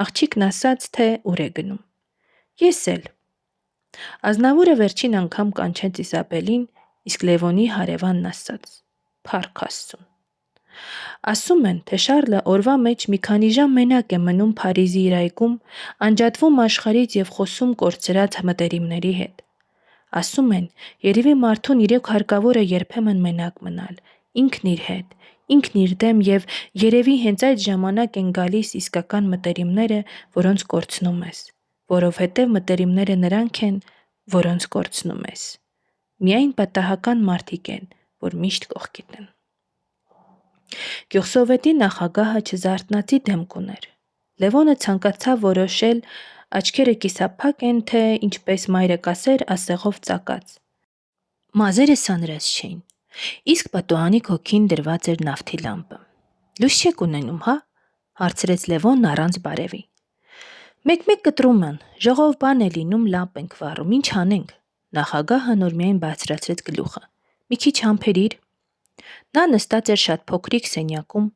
Աղջիկն ասաց, թե ուր է գնում։ Ես էլ։ Ազնավուրը վերջին անգամ կանչեց Իզաբելին, իսկ Լևոնի հարևանն ասաց. Փառք Աստծուն։ Ասում են, թե Շարլը օրվա մեջ մի քանի ժամ մենակ է մնում Փարիզի իր այգում, անջատվում աշխարհից եւ խոսում կորցրած մտերիմների հետ։ Ասում են, երևի մարդուն իրոք հարկավոր է երբեմն մենակ մնալ, ինքն իր հետ, ինքն իր դեմ եւ երևի հենց այդ ժամանակ են գալիս իսկական մտերիմները, որոնց կորցնում ես, որովհետեւ մտերիմները նրանք են, որոնց կորցնում ես։ Միայն պատահական մարդիկ են, որ միշտ կողքիդ են։ Գյուղսովետի նախագահը չզարթնացի դեմք ուներ։ Լևոնը ցանկացավ որոշել, աչքերը կիսափակ են, թե ինչպես մայրը կասեր, ասեղով ծակած։ Մազերը սանրած չէին, իսկ պատուհանի քոքին դրված էր նավթի լամպը։ Լույս չեք ունենում, հա, հարցրեց Լևոնն առանց բարևի։ Մեկ-մեկ կտրում են, ժողով բան է լինում, լամպ ենք վառում, ինչ անենք։ Նախագահը նոր միայն բարձրացրեց գլուխը։ Մի քիչ համբերիր։ Նա նստած էր շատ փոքրիկ սենյակում,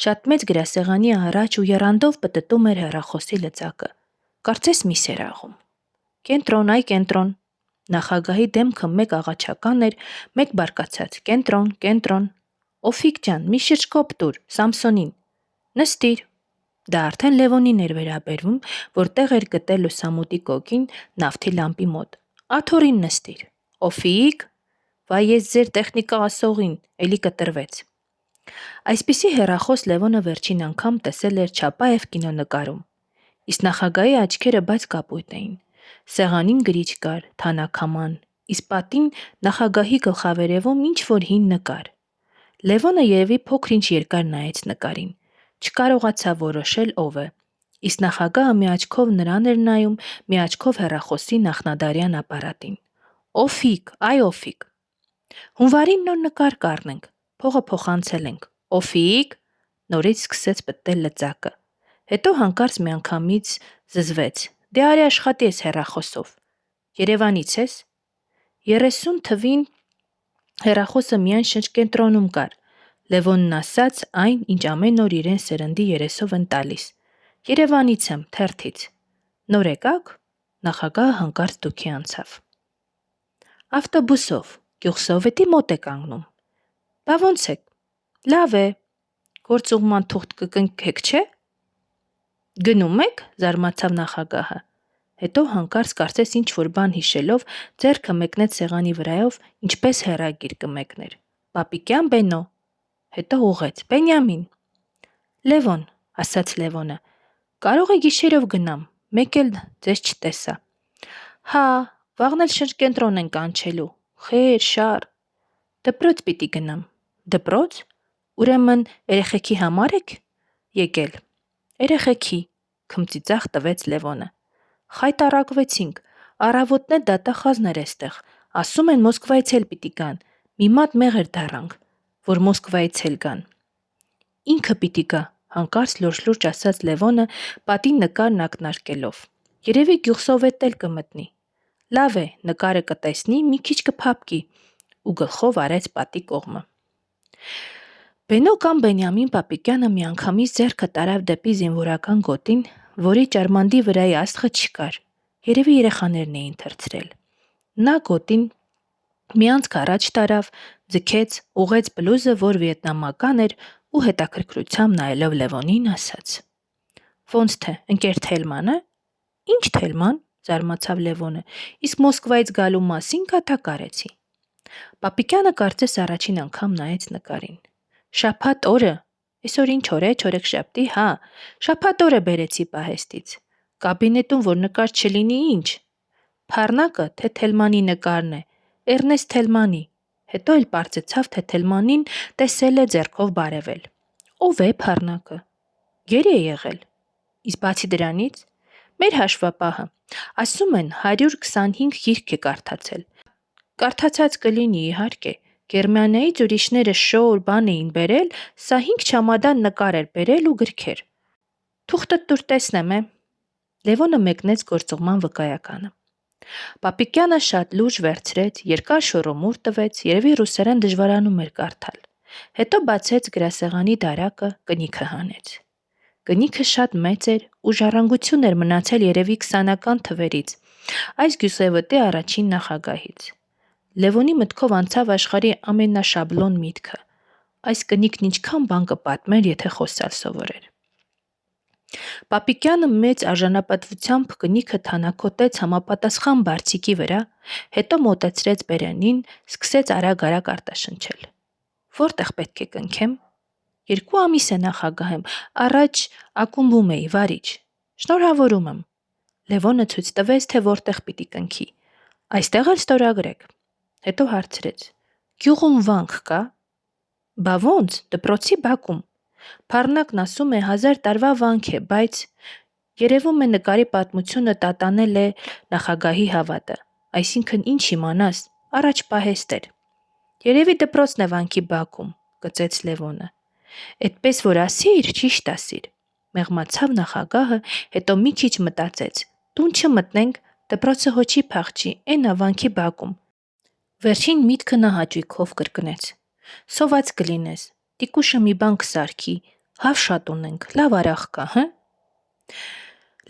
շատ մեծ գրասեղանի առաջ ու եռանդով պտտում էր հեռախոսի լծակը։ Կարծես միս էր աղում։ Կենտրոն, այ կենտրոն։ Նախագահի դեմքը մեկ աղաչական էր, մեկ բարկացած։ Կենտրոն։ Օֆիկ ջան, մի շրջկոպ տուր, Սամսոնին։ Նստիր։ Դա արդեն Լևոնին էր վերաբերվում, որտեղ էր գտել լուսամուտի կոկին նավթի լամպի մոտ։ Աթորին նստիր։ Օֆիկ։ Վայ ես ձեր տեխնիկա ասողին, էլի կտրվեց։ Այսպիսի հեռախոս Լևոնը վերջին անգամ տեսել էր Չապաև կինոնկարում։ Իսկ նախագահի աչքերը բաց կապույտ էին։ Սեղանին գրիչ կար, թանաքաման, իսկ պատին նախագահի գլխավերևում ինչ որ հին նկար։ Լևոնը երևի փոքր-ինչ երկար նայեց նկարին, Չկարողացավ որոշել ով է, իսկ նախագահը մի աչքով նրան էր նայում, մի աչքով հեռախոսի նախնադարյան ապարատին։ Օֆիկ, այ Օֆիկ։ Հունվարին նոր նկար կառնենք, փողը փոխանցել ենք։ Օֆիկ, նորից սկսեց պտտել լծակը։ Հետո հանկարծ միանգամից զզվեց. Դե արի աշխատի ես հեռախոսով։ Երևանից ես։ 30 թվին հեռախոսը միայն շրջկենտրոնում կար։ Լևոնն ասաց այն, ինչ ամեն օր իրեն սերնդի երեսով են տալիս։ Երևանից եմ, թերթից։ Նոր եկաք։ Նախագահը հանկարծ դուքի անցավ։ Ավտոբուսով, Գյուղսովետի մոտ է կանգնում։ Բա ոնց է։ Լավ է։ Գործուղման թուղթ կկնքեք, չէ։ Գնում եք, զարմացավ նախագահը։ Հետո հանկարծ կարծես ինչ-որ բան հիշելով, ձեռքը մեկնեց սեղանի վրայով, ինչպես հեռագիր կմեկներ։ Պապիկյան Բենո։ Հետո ուղեց. Բենյամին։ Լևոն, ասաց Լևոնը, կարող է գիշերով գնամ, մեկ էլ ձեզ չտեսա։ Հա, վաղն էլ շրջկենտրոն են կանչելու։ Խեր, շար։ Դպրոց պիտի գնամ։ Դպրոց։ Ուրեմն երեխեքի համար եք եկել։ Երեխեքի, քմծիծաղ տվեց Լևոնը։ Խայտառակվեցինք, առավոտն է դատախազներ էստեղ, ասում են Մոսկվայից էլ պիտի գան, մի մատ մեղր դառանք, որ Մոսկվայից էլ գան։ Ինքը պիտի գա, հանկարծ լուրջ ասաց Լևոնը, պատին նկարն ակնարկելով։ Երևի Գյուղսովետ էլ կմտնի։ Լավ է, նկարը կտեսնի, մի քիչ կփափկի, ու գլխով արեց պատի կողմը։ Բենո կամ Բենյամին Պապիկյանը միանգամից ձեռքը տարավ դեպի զինվորական գոտին, որի ճարմանդի վրայի աստղը չկար, երևի երեխաներն էին թռցրել։ Նա գոտին մի անցք առաջ տարավ, ձգեց, ուղեց բլուզը, որ վիետնամական էր, ու հետաքրքրությամբ նայելով Լևոնին ասաց. Ոնց թե, ընկեր Թելմանը։ Ինչ Թելման, զարմացավ Լևոնը, իսկ Մոսկվայից գալու մասին կատակարեցի։ Պապիկյանը կարծես առաջին անգամ նայեց նկարին։ Շաբաթ օրը, այսօր ինչ օր է, չորեքշաբթի, հա, շաբաթ օրը բերեցի պահեստից։ Կաբինետում որ նկար չլինի, ինչ։ Փառնակը թե Թելմանի նկարն է, Էրնեստ Թելմանի։ Հետո էլ պարզեցավ, թե Թելմանին տեսել է ձեռքով բարևել։ Ով է փառնակը։ Գերի է եղել։ Իսկ բացի դրանից, մեր հաշվապահը, ասում են 125 գիրք է կարդացել։ Կարդացած կլինի իհարկե, Գերմանիայից ուրիշները շոր բան էին բերել, սա 5 չամադան նկար էր բերել ու գրքեր։ Թուղթը տուր տեսնեմ է։ Լևոնը մեկնեց գործուղման վկայականը։ Պապիկյանը շատ լուրջ վերցրեց, երկար շորոմուր տվեց, երևի ռուսերեն դժվարանում էր կարդալ։ Հետո բացեց գրասեղանի դարակը, կնիքը հանեց։ Կնիքը շատ մեծ էր ու ժառանգություն էր մնացել երևի 20-ական թվերից, այս Գյուսևոտի առաջին նախագահից։ Լևոնի մտքով անցավ աշխարհի ամենաշաբլոն միտքը։ Այս կնիկն ինչքան բան կպատմեր, եթե խոսալ սովորեր։ Պապիկյանը մեծ արժանապատվությամբ կնիքը թանաքոտեց համապատասխան բարձիկի վրա, հետո մոտեցրեց բերանին, սկսեց արագ արտաշնչել։ Որտեղ պետք է կնքեմ։ 2 ամիս է նախագահ եմ, առաջ ակումբում էի, վարիչ։ Շնորհավորում եմ։ Լևոնը ցույց տվեց, թե որտեղ պիտի կնքի։ Այստեղ էլ ստորագրեք։ Հետո հարցրեց. Գյուղում վանք կա։ Բա ոնց, դպրոցի բակում։ Փառնակն ասում է 1000 տարվա վանք է, բայց երևում է նկարի պատմությունը տատանել է նախագահի հավատը, այսինքն ինչ իմանաս, առաջ պահեստ էր։ Երևի դպրոցն է վանքի բակում, կծեց Լևոնը։ Էդպես որ ասիր, ճիշտ ասիր, մեղմացավ նախագահը, հետո մի քիչ մտածեց. Տուն չմտնենք, դպրոցը հոչի փախչի, էնա վանքի բակում։ Վերջին միտքը նա հաճույքով կրկնեց. Սոված կլինես, տիկուշը մի բան կսարքի, հավ շատ ունենք, լավ արախ կա, հը։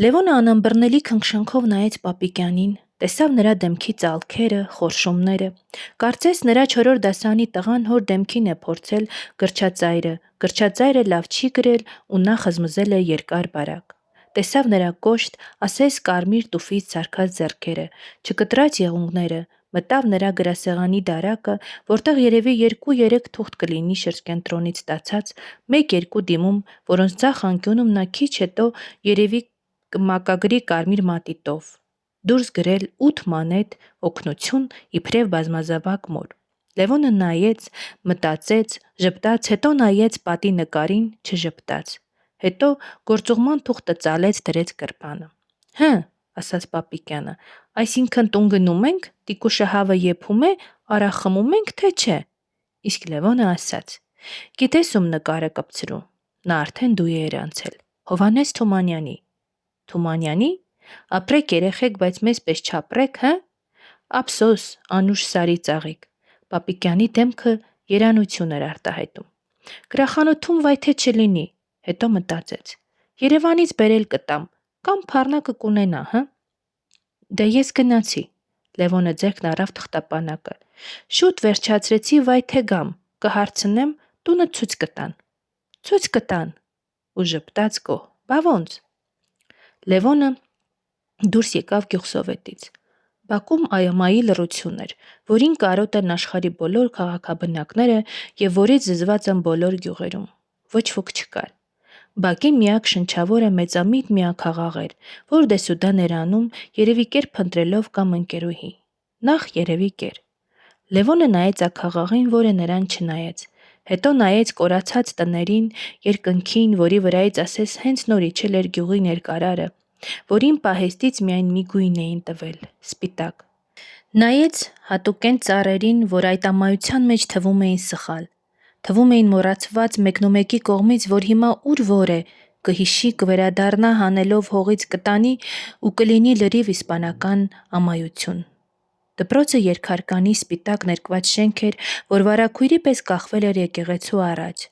Լևոնը անըմբռնելի քնքշանքով նայեց Պապիկյանին, տեսավ նրա դեմքի ծալքերը, խորշումները, կարծես նրա 4-րդ դասարանի տղան հոր դեմքին է փորձել գրչածայրը լավ չի գրել ու նա խզմզել է երկար բարակ։ Տեսավ նրա կոշտ, ասես կարմիր տուֆից սարքած ձեռքերը, չկտրած եղունգները, մտավ նրա գրասեղանի դարակը, որտեղ երևի 2-3 թուղթ կլինի շրջկենտրոնից ստացած, 1-2 դիմում, որոնց ձախ անկյունում նա քիչ հետո երևի կմակագրի կարմիր մատիտով։ Դուրս գրել 8 մանետ, օգնություն, իբրև բազմազավակ մոր։ Լևոնը նայեց, մտածեց, ժպտաց, հետո նայեց պատի նկարին, չժպտաց։ Հետո գործուղման թուղթը ծալեց դրեց գրպանը։ Հը, ասաց Պապիկյանը, այսինքն տուն գնում ենք, տիկուշը հավը եփում է, արա խմում ենք, թե չէ։ Իսկ Լևոնը ասաց. Գիտես ում նկարը կպցրու։ Նա արդեն դույե էր անցել։ Հովհաննես Թումանյանի։ Թումանյանի։ Ապրեք երեխեք, բայց մեզ պես չապրեք, հը։ Ափսոս, անուշ Սարի ծաղիկ։ Պապիկյանի դեմքը երանություն էր արտահայտում։ Գրախանութում վայ թե չլինի, հետո մտածեց. Երևանից բերել կտամ, կամ փառնակը կունենա, հը։ Դե ես գնացի։ Լևոնը ձեռքն առավ թղթապանակը։ Շուտ վերջացրեցի վայ թե գամ, կհարցնեմ, տունը ցույց կտան։ Ցույց կտան։ Ու ժպտաց գոհ։ Բա ոնց։ Լևոնը դուրս եկավ գյուղսովետից։ Բակում այամայի լռություն էր, որին կարոտ են աշխարհի բոլոր քաղաքաբնակները եւ որից զզված են բոլոր գյուղերում։ Ոչ ոք չկար։ Բակի միակ շնչավորը մեծամիտ միաքաղաղ էր, որ դեսուդան էր անում, երևի կեր փնտրելով կամ ընկերուհի։ Նախ երևի կեր։ Լևոնը նայեց աքաղաղին, որը նրան չնայեց։ Հետո նայեց կորացած տներին, երկնքին, որի վրայից ասես հենց նոր իջել էր գյուղի ներկարարը, որին պահեստից միայն մի գույն էին տվել՝ սպիտակ։ Նայեց հատուկեն ծառերին, որ այդ ամայության մեջ թվում էին սխալ, թվում էին մոռացված մեկնումեկի կողմից, որ հիմա ուր որ է, կհիշի, կվերադառնա հանելով հողից կտանի ու կլինի լրիվ իսպանական ամայություն։ Դպրոցը երկհարկանի սպիտակ ներկված շենք էր, որ վարագույրի պես կախվել էր եկեղեցու առաջ,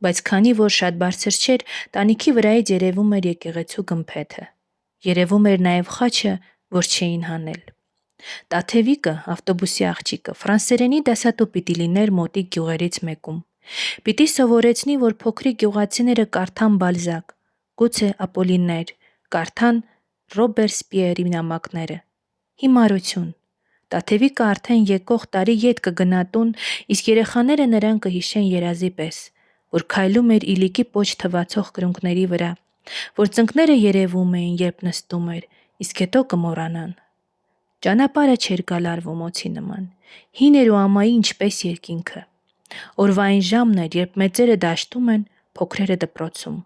բայց քանի որ շատ բարձր չէր, տանիքի վրայից երևում էր եկեղեցու գմփեթը։ Երևում էր նաև խաչը, որ չէին հանել։ Տաթևիկը, ավտոբուսի աղջիկը, ֆրանսերենի դասատու պիտի լիներ մոտիկ գյուղերից մեկում։ Պիտի սովորեցնի, որ փոքրիկ գյուղացիները կարդան Բալզակ, գուցե Ապոլիներ, կարդան Ռոբերսպիերի նամակները։ Հիմարություն։ Տաթևիկը արդեն եկող տարի ետ կգնա տուն, իսկ երեխաները նրան կհիշեն երազի պես, որ քայլում էր իլիկի պոչ թվացող կրունկների վրա, որ ծնկները երևում էին, երբ նստում էր, իսկ հետո կմոռանան։ Ճանապարհը չէր գալ արվոմոցի նման, հին էր ու ամայի ինչպես երկինքը։ Օրվա այն ժամն էր, երբ մեծերը դաշտում են, փոքրերը դպրոցում։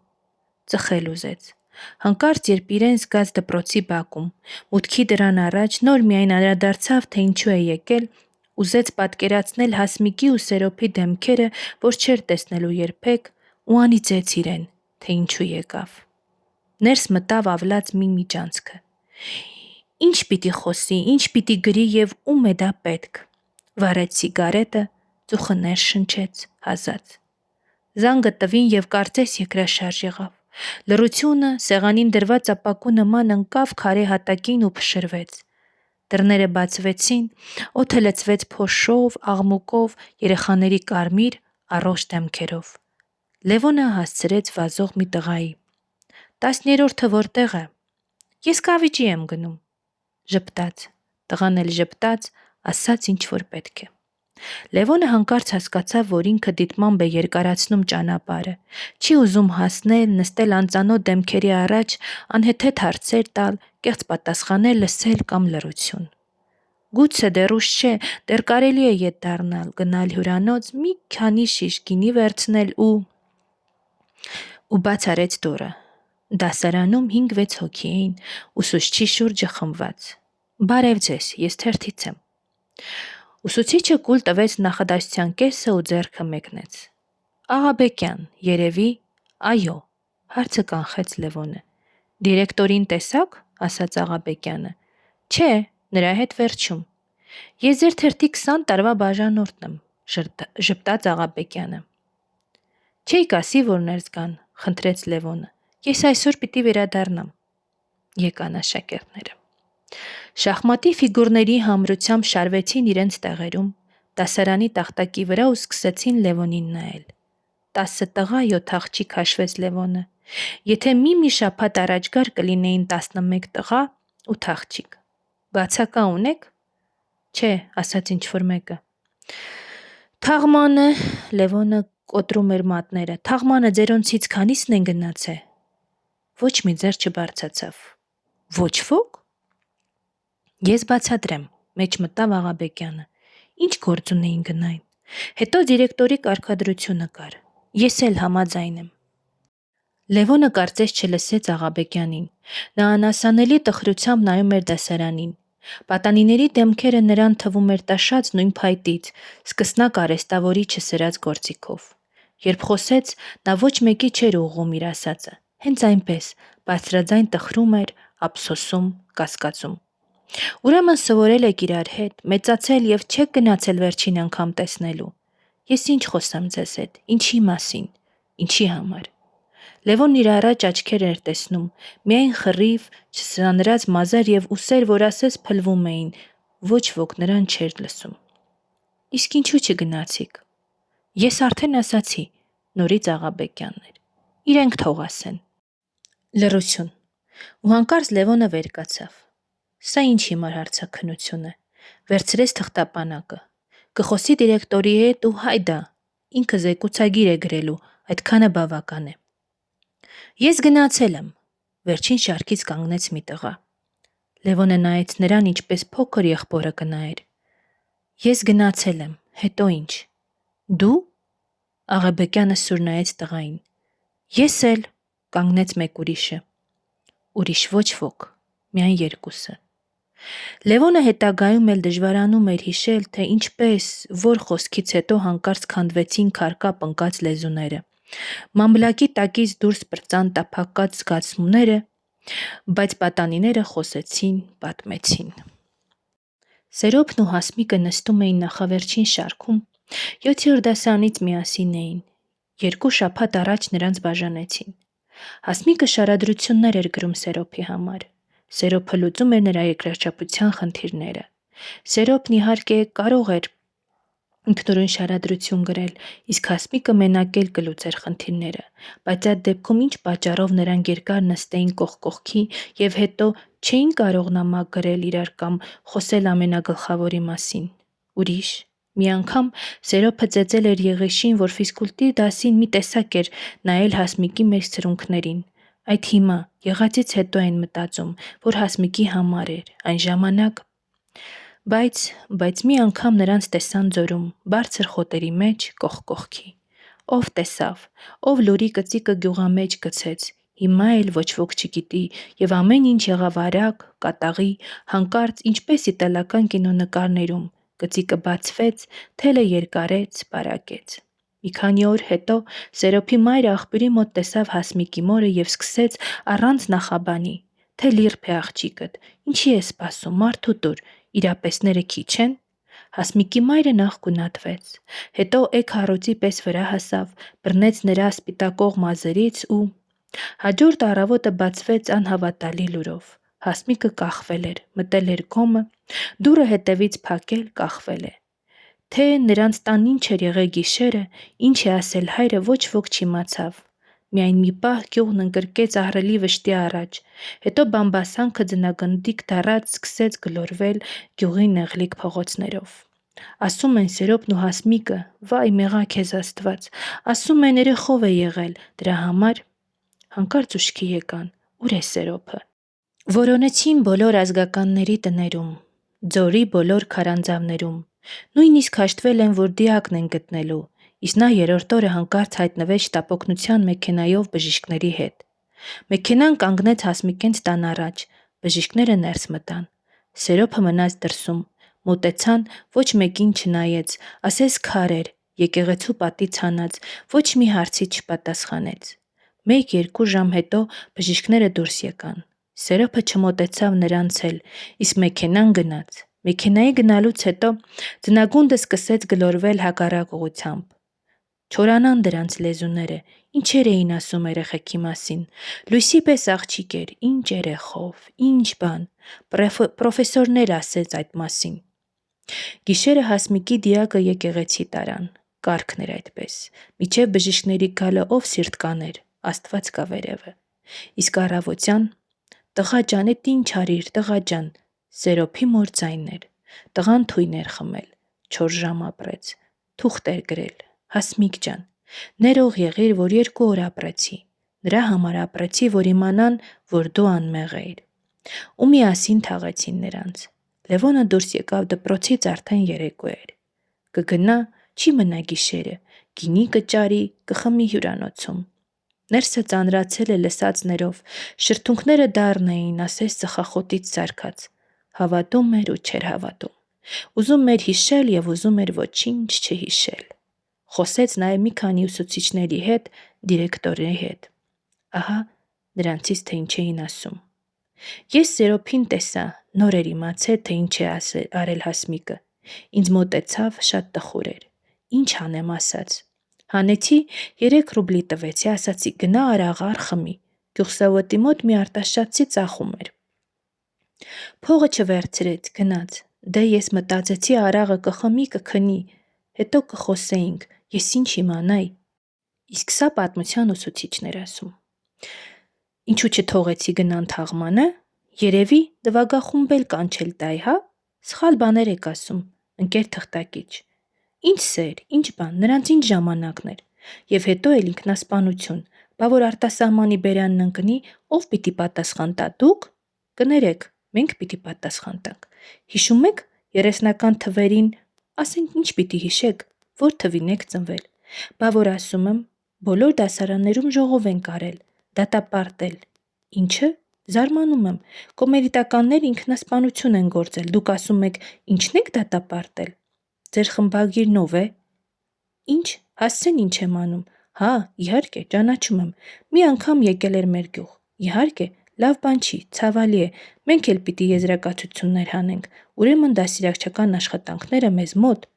Ծխել ուզեց։ Հանկարծ, երբ իրեն զգաց դպրոցի բակում, մուտքի դրան առաջ նոր միայն անդրադարձավ, թե ինչու է եկել, ուզեց պատկերացնել Հասմիկի ու Սերոփի դեմքերը, որ չէր տեսնելու երբեք, ու անիծեց իրեն, թե ինչու եկավ։ Ներս մտավ ավլած մի միջանցքը։ Ինչ պիտի խոսի, ինչ պիտի գրի եւ ում է դա պետք։ Վառեց սիգարետը, ծուխը ներս շնչեց, հազաց։ Զանգը տվին եւ կարծես երկրաշարժ եղավ։ Լռությունը սեղանին դրված ապակու նման ընկավ քարե հատակին ու փշրվեց։ Դռները բացվեցին, օդը լցվեց փոշով, աղմուկով, երեխաների կարմիր, առողջ դեմքերով։ Լևոնը հասցրեց վազող մի տղայի։ 10-րդը որտեղ է։ Ես կավիճի եմ գնում։ Ժպտաց։ Տղան էլ ժպտաց, ասաց ինչ որ պետք է։ Լևոնը հանկարծ հասկացավ, որ ինքը դիտմամբ է երկարացնում ճանապարհը, չի ուզում հասնել, նստել անծանոթ դեմքերի առաջ, անհեթեթ հարցեր տալ, կեղծ պատասխանել, լսել կամ լռություն։ Գուցե դեռ ուշ չէ, դեռ կարելի է ետ դառնալ, գնալ հյուրանոց, մի քանի շիշ գինի վերցնել ու բաց արեց դուռը։ Դասարանում 5-6 հոգի էին, ուսուցչի շուրջը խմբված։ Բարև ձեզ, ես թերթից եմ։ Ուսուցիչը կուլ տվեց նախադասության կեսը ու ձեռքը մեկնեց։ Աղաբեկյան, երևի, այո, հարցը կանխեց Լևոնը։ Դիրեկտորին տեսա՞ք, ասաց Աղաբեկյանը։ Չէ, նրա հետ վերջում։ Ես ձեր թերթի 20 տարվա բաժանորդն եմ, ժպտաց Աղաբեկյանը։ Չէիք ասի, որ ներս գան, խնդրեց Լևոնը։ Ես այսօր պիտի վերադառնամ։ Եկան աշակերտները։ Շախմատի ֆիգուրների համրությամբ շարվեցին իրենց տեղերում, դասարանի տախտակի վրա ու սկսեցին Լևոնին նայել։ 10 տղա 7 աղջիկ հաշվեց Լևոնը։ Եթե մի շաբաթ առաջ գար կլինեին 11 տղա 8 աղջիկ։ Բացակա ունեք։ Չէ, ասաց ինչ-որ մեկը։ Թաղմանը, Լևոնը կոտրում էր մատները, թաղմանը ձերոնցից քանիսն են գնացե։ Ոչ մի ձեռ չբարձացավ։ Ոչ ոք։ Ես բացատրեմ, մեջ մտավ Աղաբեկյանը։ Ինչ գործ ունեին գնային։ Հետո դիրեկտորի կարգադրությունը կար։ Ես էլ համաձայն եմ։ Լևոնը կարծես չլսեց Աղաբեկյանին, նա անասանելի տխրությամբ նայում էր դասարանին, պատանիների դեմքերը նրան թվում էր տաշած նույն փայտից, սկսնակ արհեստավորի չսրած գործիքով, երբ խոսեց, նա ոչ մեկի չէր ուղղում իր ասածը, հենց այնպես, բարձրաձայն տխրում էր, ափսոսում, կասկածում: Ուրեմն սովորել եք իրար հետ, մեծացել և չեք գնացել վերջին անգամ տեսնելու: Ես ինչ խոսեմ ձեզ հետ, ինչի մասին, ինչի համար: Լևոնն իր առաջ աչքեր էր տեսնում, միայն խռիվ, չսանրած մազեր և ուսեր, որ ասես փլվում էին, ոչ ոք նրան չէր լսում: Իսկ ինչու չգնացիք: Ես արդեն ասացի, նորից Աղաբեկյանն էր, իրենք թող ասեն: Լռություն, ու հանկարծ Լևոնը վեր կացավ: Սա ինչ հիմար հարցաքննություն է, վերցրեց թղթապանակը, կխոսի դիրեկտորի հետ ու հայդա, ինքը զեկուցագիր է գրելու, այդքանը բավական է: Ես գնացել եմ, վերջին շարքից կանգնեց մի տղա: Լևոնը նայեց նրան, ինչպես փոքր եղբորը կնայեր: Ես գնացել եմ, հետո ինչ: Դու: Աղաբեկյանը սուր նայեց տղային: Ես էլ, կանգնեց մեկ ուրիշը: Ուրիշ ոչ ոք, միայն երկուսը: Լևոնը հետագայում էլ դժվարանում էր հիշել, թե ինչպես, որ խոսքից հետո հանկարծ քանդվեցին քարկա պնկած լեզուները, մամլակի տակից դուրս պրծան տափակած զգացումները, բայց պատանիները խոսեցին, պատմեցին: Սերոբն ու Հասմիկը նստում էին նախավերջին շարքում, 7-րդ դասարանից միասին էին, 2 շաբաթ առաջ նրանց բաժանեցին: Հասմիկը շարադրություններ էր գրում Սերոբի համար, Սերոբը լուծում էր նրա երկրաչափության խնդիրները: Սերոբն իհարկե կարող էր ինքնուրույն շարադրություն գրել, իսկ Հասմիկը մենակ էլ կլուծեր խնդիրները, բայց այդ դեպքում ինչ պատճառով նրանք երկար նստեին կողք կողքի և հետո չէին կարող նամակ գրել իրար կամ խոսել ամենագլխավորի մասին: Ուրիշ, մի անգամ Սերոբը ծեծել էր Եղիշին, որ ֆիզկուլտուրի դասին մի տեսակ էր նայել Հասմիկի մեծ սրունքներին: Այդ հիմա, եղածից հետո են մտածում, որ Հասմիկի համար էր, այն ժամանակ… Բայց մի անգամ նրանց տեսան ձորում, բարձր խոտերի մեջ, կողք կողքի: Ով տեսավ, ով լուրի կծիկը գյուղամեջ գցեց, հիմա էլ ոչ ոք չգիտի և ամեն ինչ եղավ արագ, կատաղի, հանկարծ, ինչպես իտալական կինոնկարներում, կծիկը բացվեց, թելը երկարեց, բարակեց: Մի քանի օր հետո Սերոբի մայրը աղբյուրի մոտ տեսավ Հասմիկի մորը և սկսեց առանց նախաբանի, թե լիրբ է աղջիկդ, ինչի ես սպասում, մարդու տուր, իրապեսները քիչ են: Հասմիկի մայրը նախ գունատվեց, հետո էգ առյուծի պես վրա հասավ, բռնեց նրա սպիտակող մազերից ու… Հաջորդ առավոտը բացվեց անհավատալի լուրով: Հասմիկը կախվել էր, մտել էր գոմը, դուռը հետևից փակել, կախվել է: Թե նրանց տան ինչ էր եղել գիշերը, ինչ է ասել հայրը, ոչ ոք չիմացավ: Միայն մի պահ գյուղն ընկրկեց ահռելի վշտի առաջ, հետո բամբասանքը ձնագնդիկ դառած սկսեց գլորվել գյուղի նեղլիկ փողոցներով: Ասում են Սերոբն ու Հասմիկը, վայ մեղա քեզ Աստված, ասում են երեխով է եղել, դրա համար… Հանկարծ ուշքի եկան, ուր է Սերոբը: Որոնեցին բոլոր ազգականների տներում, ձորի բոլոր քարանձավներում, նույնիսկ հաշտվել են, որ դիակն են գտնելու, իսկ նա երրորդ օրը հանկարծ հայտնվեց շտապօգնության մեքենայով բժիշկների հետ: Մեքենան կանգնեց Հասմիկենց տան առաջ, բժիշկները ներս մտան: Սերոբը մնաց դրսում, մոտեցան, ոչ մեկին չնայեց, ասես քար էր, եկեղեցու պատից հանած, ոչ մի հարցի չպատասխանեց: 1-2 ժամ հետո բժիշկները դուրս եկան: Սերոբը չմոտեցավ նրանց էլ, իսկ մեքենան գնաց: Մեքենայի գնալուց հետո ձնագունդը սկսեց գլորվել հակառակ ուղղությամբ: Չորանան դրանց լեզուները, ինչեր էին ասում երեխեքի մասին, լույսի պես աղջիկ էր, ինչ երեխով, ինչ բան, պրոֆեսորներ ասեց այդ մասին: Գիշերը Հասմիկի դիակը եկեղեցի տարան, կարգն էր այդպես, մինչև բժիշկների գալը ով սիրտ կաներ, Աստված կա վերևը: Իսկ առավոտյան… Տղա ջան, էդ ինչ արիր, տղա ջան, Սերոբի մոր ձայնն էր: Տղան թույն էր խմել, 4 ժամ ապրեց, թուղթ էր գրել, Հասմիկ ջան, ներող եղիր, որ 2 օր ապրեցի, նրա համար ապրեցի, որ իմանան, որ դու անմեղ էիր: Ու միասին թաղեցին նրանց: Լևոնը դուրս եկավ դպրոցից արդեն երեկո էր: Կգնա, չի մնա գիշերը, գինի կճարի, կխմի հյուրանոցում: Ներսը ծանրացել է լսածներով, շրթունքները դառն էին, ասես ծխախոտից սարքած, հավատում էր ու չէր հավատում, ուզում էր հիշել և ուզում էր ոչինչ չհիշել, խոսեց նաև մի քանի ուսուցիչների հետ, դիրեկտորի հետ, ահա նրանցից թե ինչ էին ասում, ես Սերոփին տեսա, նոր էր իմացել, թե ինչ է արել Հասմիկը, ինձ մոտեցավ, շատ տխուր էր, ինչ անեմ ասաց, հանեցի 3 ռուբլի տվեցի, ասացի գնա արաղար խմի, գյուղսավոտի մոտ մի արտաշատցի ծախում էր, փողը չվերցրեց, գնաց, դե ես մտածեցի արաղը կխմի, կքնի, հետո կխոսեինք, ես ինչ իմանայի, իսկ սա պատմության ուսուցիչն էր ասում, ինչու չթողեցի գնան թաղմանը, երևի դվագախումբ էլ կանչել տայի, հա, սխալ բաներ եք ասում, ընկեր թղթակիչ, ինչ սեր, ինչ բան, նրանց ինչ ժամանակն էր, և հետո էլ ինքնասպանություն, բա որ արտասահմանի բերանն ընկնի, ով պիտի պատասխան տա, դուք, կներեք, մենք պիտի պատասխան տանք, հիշում եք 30-ական թվերին, ասենք ինչ պիտի հիշեք, որ թվին եք ծնվել, բա որ ասում եմ, բոլոր դասարաններում ժողով ենք արել, դատապարտել, ինչը, զարմանում եմ, կոմերիտականները ինքնասպանություն են գործել, դուք ասում եք, ինչն եք դատապարտել, ձեր խմբագիրն ով է, ինչ, հասցեն ինչ եմ անում, հա, իհարկե, ճանաչում եմ, մի անգամ եկել էր մեր գյուղ, իհարկե, լավ բան չի, ցավալի է, մենք էլ պիտի եզրակացություններ հանենք, ուրեմն դաստիարակչական աշխատանքները մեզ մոտ,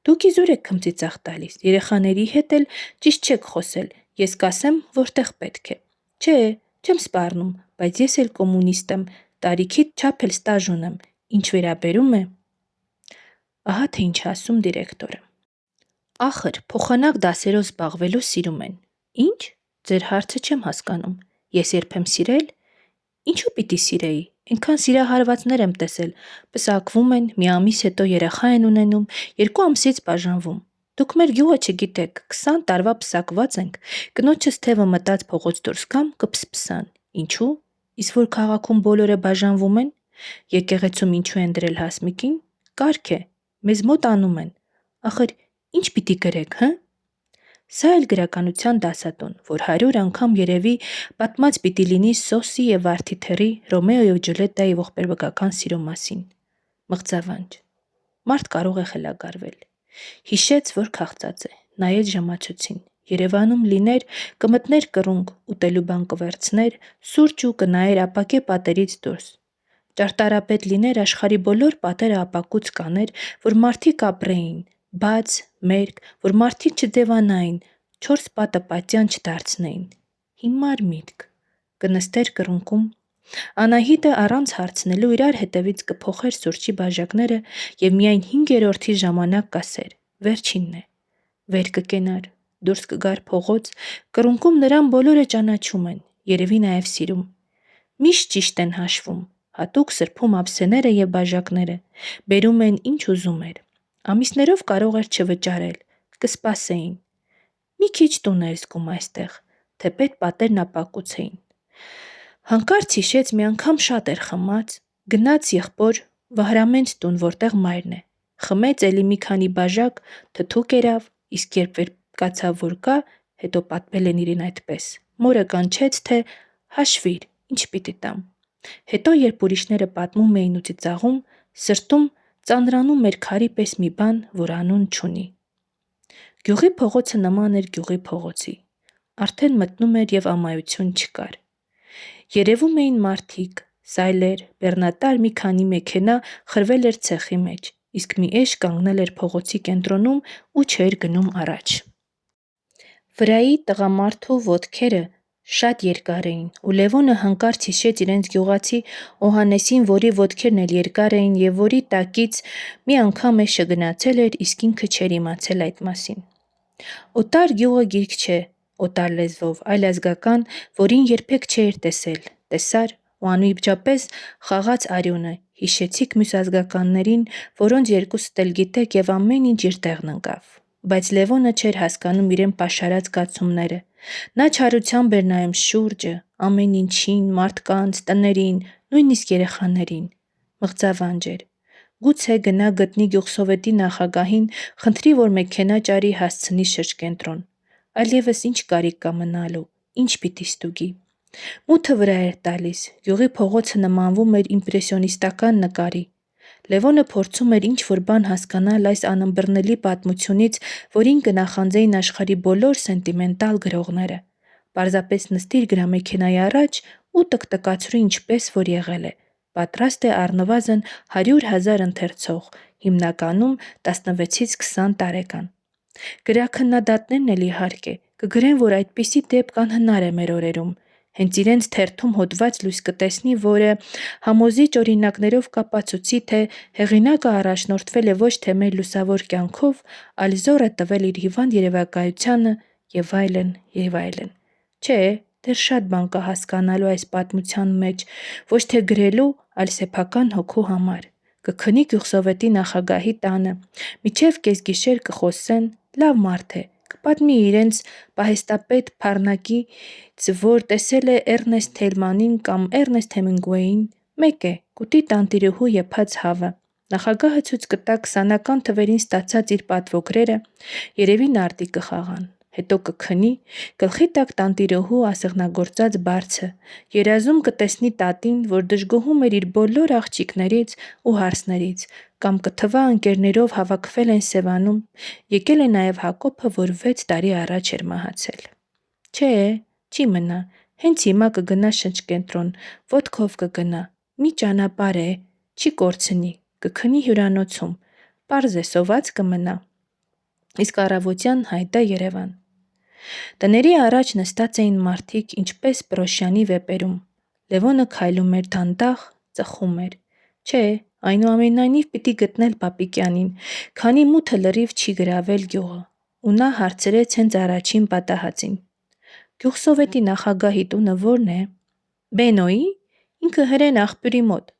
դուք իզուր եք քմծիծաղ տալիս, երեխաների հետ էլ ճիշտ չեք խոսել, ես կասեմ, որտեղ պետք է, չէ, չեմ սպառնում, բայց ես էլ կոմունիստ եմ, տարիքի չափ էլ ստաժ ունեմ, ինչ վերաբերում է, ահա թե ինչ ասում դիրեկտորը, ախր, փոխանակ դասերով զբաղվելու սիրում են, ինչ, ձեր հարցը չեմ հասկանում, ես երբեմ սիրել, ինչու պիտի սիրեի, այնքան սիրահարվածներ եմ տեսել, պսակվում են, մի ամիս հետո երեխա են ունենում, 2 ամսից բաժանվում, դուք մեր գյուղը չգիտեք, 20 տարվա պսակված ենք, կնոջս թևը մտած փողոց դուրս գամ, կփսփսան, ինչու, իսկ որ քաղաքում բոլորը բաժանվում են, եկեղեցում ինչու են դրել Հասմիկին, կարգ է, մեզ մոտ անում են, ախր ինչ պիտի գրեք, հը, սա էլ գրականության դասատուն, որ 100 անգամ երևի պատմած պիտի լինի Սոսի և Վարդիթեռի Ռոմեո և Ջուլիետտայի ողբերգական սիրո մասին, մղձավանջ, մարդ կարող է խելագարվել, հիշեց, որ քաղցած է, նայեց ժամացույցին, Երևանում լիներ, կմտներ կռունկ, ուտելու բան կվերցներ, սուրճ ու կնայեր ապակե պատերից դուրս, ճարտարապետ լիներ, աշխարհի բոլոր պատերը ապակուց կաներ, որ մարդիկ ապրեին, բաց, մերկ, որ մարդիկ չձևանային, 4 պատը պատյան չդարձնեին, հիմար միտք, կնստեր կռունկում, Անահիտը առանց հարցնելու իրար հետևից կփոխեր սուրճի բաժակները և միայն 5-րդի ժամանակ կասեր, վերջինն է, վեր կկենար, դուրս կգար փողոց, կռունկում նրան բոլորը ճանաչում են, երևի նաև սիրում, միշտ ճիշտ են հաշվում, հատուկ սրբում ափսեները և բաժակները, բերում են ինչ ուզում էր, ամիսներով կարող էր չվճարել, կսպասեին, մի քիչ տուն էր զգում այստեղ, թեպետ պատերն ապակուց էին, հանկարծ հիշեց մի անգամ շատ էր խմած, գնաց եղբոր Վահրամենց տուն, որտեղ մայրն է, խմեց էլի մի քանի բաժակ, թթուկ երավ, իսկ երբ կացավ որ կա, հետո պատմել են իրեն այդպես, մորը կանչեց, թե հաշվիր, ինչ պիտի տամ, հետո երբ ուրիշները պատմում էին ու ծիծաղում, սրտում ծանրանում էր քարի պես մի բան, որ անուն չունի, գյուղի փողոցը նման էր գյուղի փողոցի, արդեն մտնում էր և ամայություն չկար, երևում էին մարդիկ, սայլեր, բեռնատար մի քանի մեքենա խրվել էր ցեխի մեջ, իսկ մի էշ կանգնել էր փողոցի կենտրոնում ու չէր գնում առաջ, վրայի տղամարդու ոտքերը շատ երկար էին ու Լևոնը հանկարծ հիշեց իրենց գյուղացի Օհաննեսին, որի ոտքերն էլ երկար էին և որի տակից մի անգամ էշը գնացել էր, իսկ ինքը չէր իմացել այդ մասին, օտար գյուղը գիրք չէ, օտար լեզվով, այլ ազգական, որին երբեք չէիր տեսել, տեսար ու անմիջապես խաղաց արյունը, հիշեցիք մյուս ազգականներին, որոնց երկուսդ էլ գիտեք և ամեն ինչ իր տեղն ընկավ, բայց Լևոնը չէր հասկանում իրեն պաշարած զգացումները, նա չարությամբ էր նայում շուրջը, ամեն ինչին, մարդկանց, տներին, նույնիսկ երեխաներին, մղձավանջ էր, գուցե գնա գտնի գյուղսովետի նախագահին, խնդրի, որ մեքենա ճարի հասցնի շրջկենտրոն, այլևս ինչ կարիք կա մնալու, ինչ պիտի ստուգի։ Մութը վրա էր տալիս, գյուղի փողոցը նմանվում էր իմպրեսիոնիստական նկարի։ Լևոնը փորձում էր ինչ-որ բան հասկանալ այս անըմբռնելի պատմությունից, որին կնախանձեին աշխարհի բոլոր սենտիմենտալ գրողները։ Պարզապես նստիր գրամեքենայի առաջ ու տկտկացրու ինչպես որ եղել է։ Պատրաստ է առնվազն 100,000 ընթերցող, հիմնականում 16-ից 20 տարեկան։ Գրաքննադատներն էլ իհարկե կգրեն, որ այդպիսի դեպք անհնար է մեր օրերում։ Հենց իրենց թերթում հոդված լույս կտեսնի, որը համոզիչ օրինակներով կապացուցի, թե հեղինակը առաջնորդվել է ոչ թե մեր լուսավոր կյանքով, այլ զոռ է տվել իր հիվանդ երևակայությանը եւ այլն եւ այլն։ Չէ, դեռ շատ բան կա հասկանալու այս պատմության մեջ, ոչ թե գրելու, այլ սեփական հոգու համար։ Կքնի գյուղսովետի նախագահի տանը, միջև կեսգիշեր կխոսեն, լավ մարդ է, կպատմի իրենց պահեստապետ Փառնակից, որ տեսել է Էռնեստ Թելմանին կամ Էռնեստ Հեմինգուեյին, մեկ է, կուտի տանտիրուհու եփած հավը։ Նախագահը ցույց կտա 20-ական թվերին ստացած իր պատվոգրերը, երևի նարդի կխաղան, հետո կքնի, գլխի տակ տանտիրուհու ասեղնագործած բարձը, երազում կտեսնի տատին, որ դժգոհում էր իր բոլոր աղջիկներից ու հարսներից, կամ կթվա ընկերներով հավաքվել են Սևանում, եկել է նաև Հակոբը, որ 6 տարի առաջ էր մահացել։ Չէ, չի մնա, հենց հիմա կգնա շնչկենտրոն, ոտքով կգնա, մի ճանապարհ է, չի կորցնի, կքնի հյուրանոցում, պարզ է սոված կմնա։ Իսկ առավոտյան հայտա Երևան։ Տների առաջ նստած էին մարդիկ, ինչպես Պրոշյանի վեպերում։ Լևոնը քայլում էր դանդաղ, ծխում էր։ Չէ, այնուամենայնիվ պիտի գտնել Պապիկյանին, քանի մութը լրիվ չի գրավել գյուղը։ Ու նա հարցրեց հենց առաջին պատահածին. Գյուղսովետի նախագահի տունը ո՞րն է։ Բենոյի, ինքը հրեն աղբյուրի մոտ։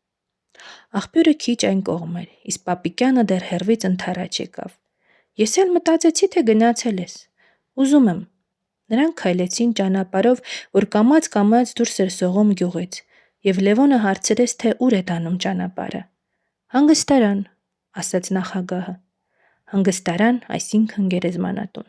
Աղբյուրը քիչ այն կողմ էր, իսկ Պապիկյանը դեռ հեռվից ընդառաջ եկավ։ Ես էլ մտածեցի, թե գնացել ես։ Ուզում եմ։ Նրանք քայլեցին ճանապարհով, որ կամաց-կամաց դուրս էր սողում գյուղից, եւ Լևոնը հարցրեց, թե ուր է տանում ճանապարհը։ Հանգստարան, ասաց նախագահը։ Հանգստարան, այսինքն գերեզմանատուն։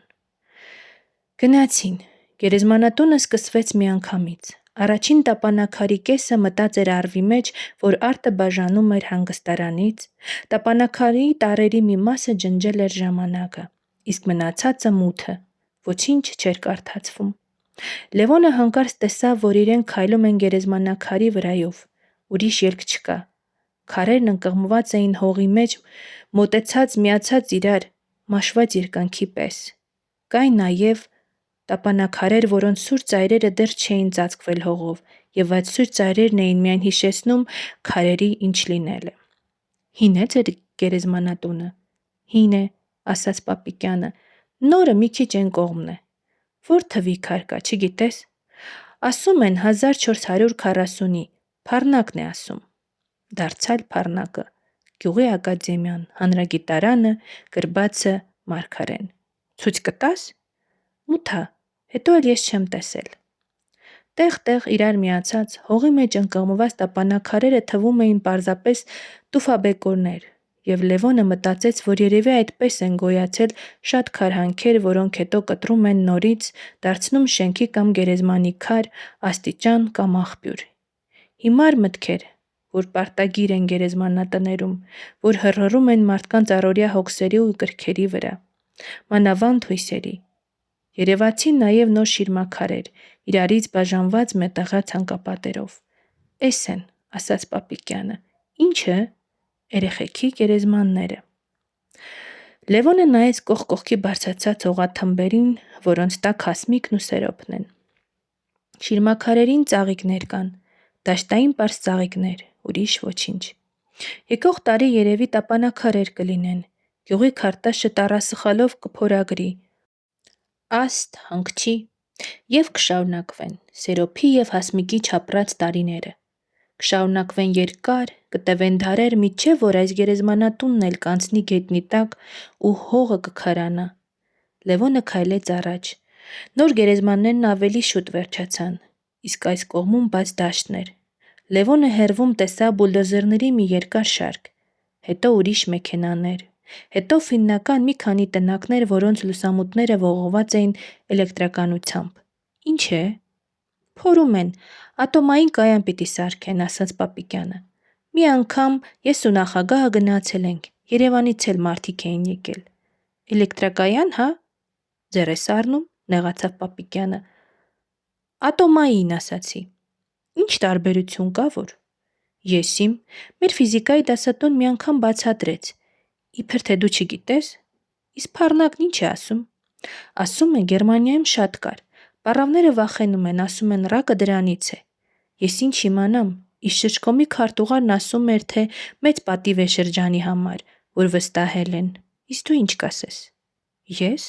Գնացին։ Գերեզմանատունը սկսվեց միանգամից։ Առաջին տապանակարի կեսը մտած էր առվի մեջ, որ արտը բաժանում էր հանգստարանից, տապանակարի տառերի մի մասը ջնջել էր ժամանակը, իսկ մնացածը մութը, ոչինչ չէր կարդացվում։ Լևոնը հանկարծ տեսավ, որ իրեն քայլում են գերեզմանակարի վրայով, ուրիշ ելք չկա։ Քարերն ընկղմված էին հողի մեջ, մոտեցած միացած իրար, մաշված երկանքի պես։ Կային նաև տապանակարեր, որոնց սուր ծայրերը դեռ չէին ծածկվել հողով, եւ այդ սուր ծայրերն էին միայն հիշեցնում քարերի ինչ լինելը։ Հին է ձեր գերեզմանատունը։ Հին է, ասաց Պապիկյանը, նորը մի քիչ են կողմն է։ Որ թվի քար կա, չգիտես։ Ասում են 1440-ի, Փառնակն է ասում։ Դարձյալ Փառնակը, գյուղի ակադեմիան, հանրագիտարանը, գրբացը Մարգարեն։ Ցույց կտաս։ Մութա, հետո էլ ես չեմ տեսել։ Տեղ-տեղ իրար միացած, հողի մեջ ընկղմված տապանակարերը թվում էին պարզապես տուֆաբեկորներ, եւ Լևոնը մտածեց, որ երևի այդպես են գոյացել շատ քարհանքեր, որոնք հետո կտրում են նորից, դարձնում շենքի կամ գերեզմանի քար, աստիճան կամ աղբյուր։ Հիմար մտքեր, որ պարտագիր են գերեզմանատներում, որ հռհռում են մարդկանց առօրյա հոգսերի ու կրքերի վրա, մանավանդ հույսերի։ Երևացին նաև նոր շիրմաքարեր, իրարից բաժանված մետաղյա ցանկապատերով։ Էս են, ասաց Պապիկյանը։ Ինչը։ Երեխեքի գերեզմանները։ Լևոնը նայեց կողքի բարձրացած հողաթմբերին, որոնց տակ հասմիկն ու սերոպն են։ Շիրմաքարերին ծաղիկներ կան, դաշտային պարզ ծաղիկներ, ուրիշ ոչինչ։ Եկող տարի երևի տապանակարեր կլինեն, գյուղի քարտաշը տառասխալով կփորագրի, աստ հանգչի եւ կշարունակվեն սերոփի եւ հասմիկի չապրած տարիները։ Կշարունակվեն երկար, կտևեն դարեր, մինչև որ այս գերեզմանատունն էլ կանցնի գետնի տակ ու հողը կքարանա։ Լևոնը քայլեց առաջ։ Նոր գերեզմաններն ավելի շուտ վերջացան, իսկ այս կողմում բաց դաշտն էր։ Լևոնը հեռվում տեսավ բուլդոզերների մի երկար շարք, հետո ուրիշ մեքենաներ, հետո ֆիննական մի քանի տնակներ, որոնց լուսամուտները ողողված էին էլեկտրականությամբ։ Ինչ է, Փորում են, ատոմային կայան պիտի սարքեն, ասաց Պապիկյանը։ Մի անգամ ես ու նախագահը գնացել ենք, Երևանից էլ մարդիկ էին եկել։ Էլեկտրակայան, հա, ձեռ ես առնում, նեղացավ Պապիկյանը։ Ատոմային, ասացի։ Ինչ տարբերություն կա, որ։ Եսիմ, մեր ֆիզիկայի դասատուն մի անգամ բացատրեց։ Իբր թե դու չգիտես, իսկ փառնակն ինչ է ասում։ Ասում է Գերմանիայում շատ կար։ Պառավները վախենում են, ասում են ռակը դրանից է։ Ես ինչ իմանամ, իս շրջկոմի քարտուղարն ասում էր, թե մեծ պատիվ է շրջանի համար, որ վստահել են։ Իսկ դու ինչ կասես։ Ես։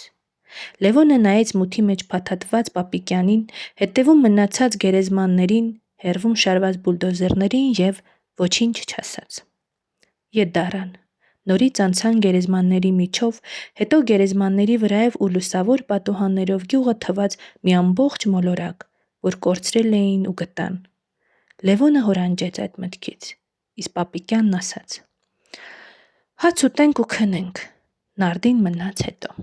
Լևոնը նայեց մութի մեջ փաթաթված Պապիկյանին, հետևում մնացած գերեզմաններին, հեռվում շարված բուլդոզերներին և ոչինչ չասաց։ Ետ դառան։ Նորից անցան գերեզմանների միջով, հետո գերեզմանների վրայով ու լուսավոր պատուհաններով գյուղը թվաց մի ամբողջ մոլորակ, որ կորցրել էին ու գտան։ Լևոնը հորանջեց այդ մտքից, իսկ Պապիկյանն ասաց. հաց ուտենք ու քնենք, նարդին մնաց հետո։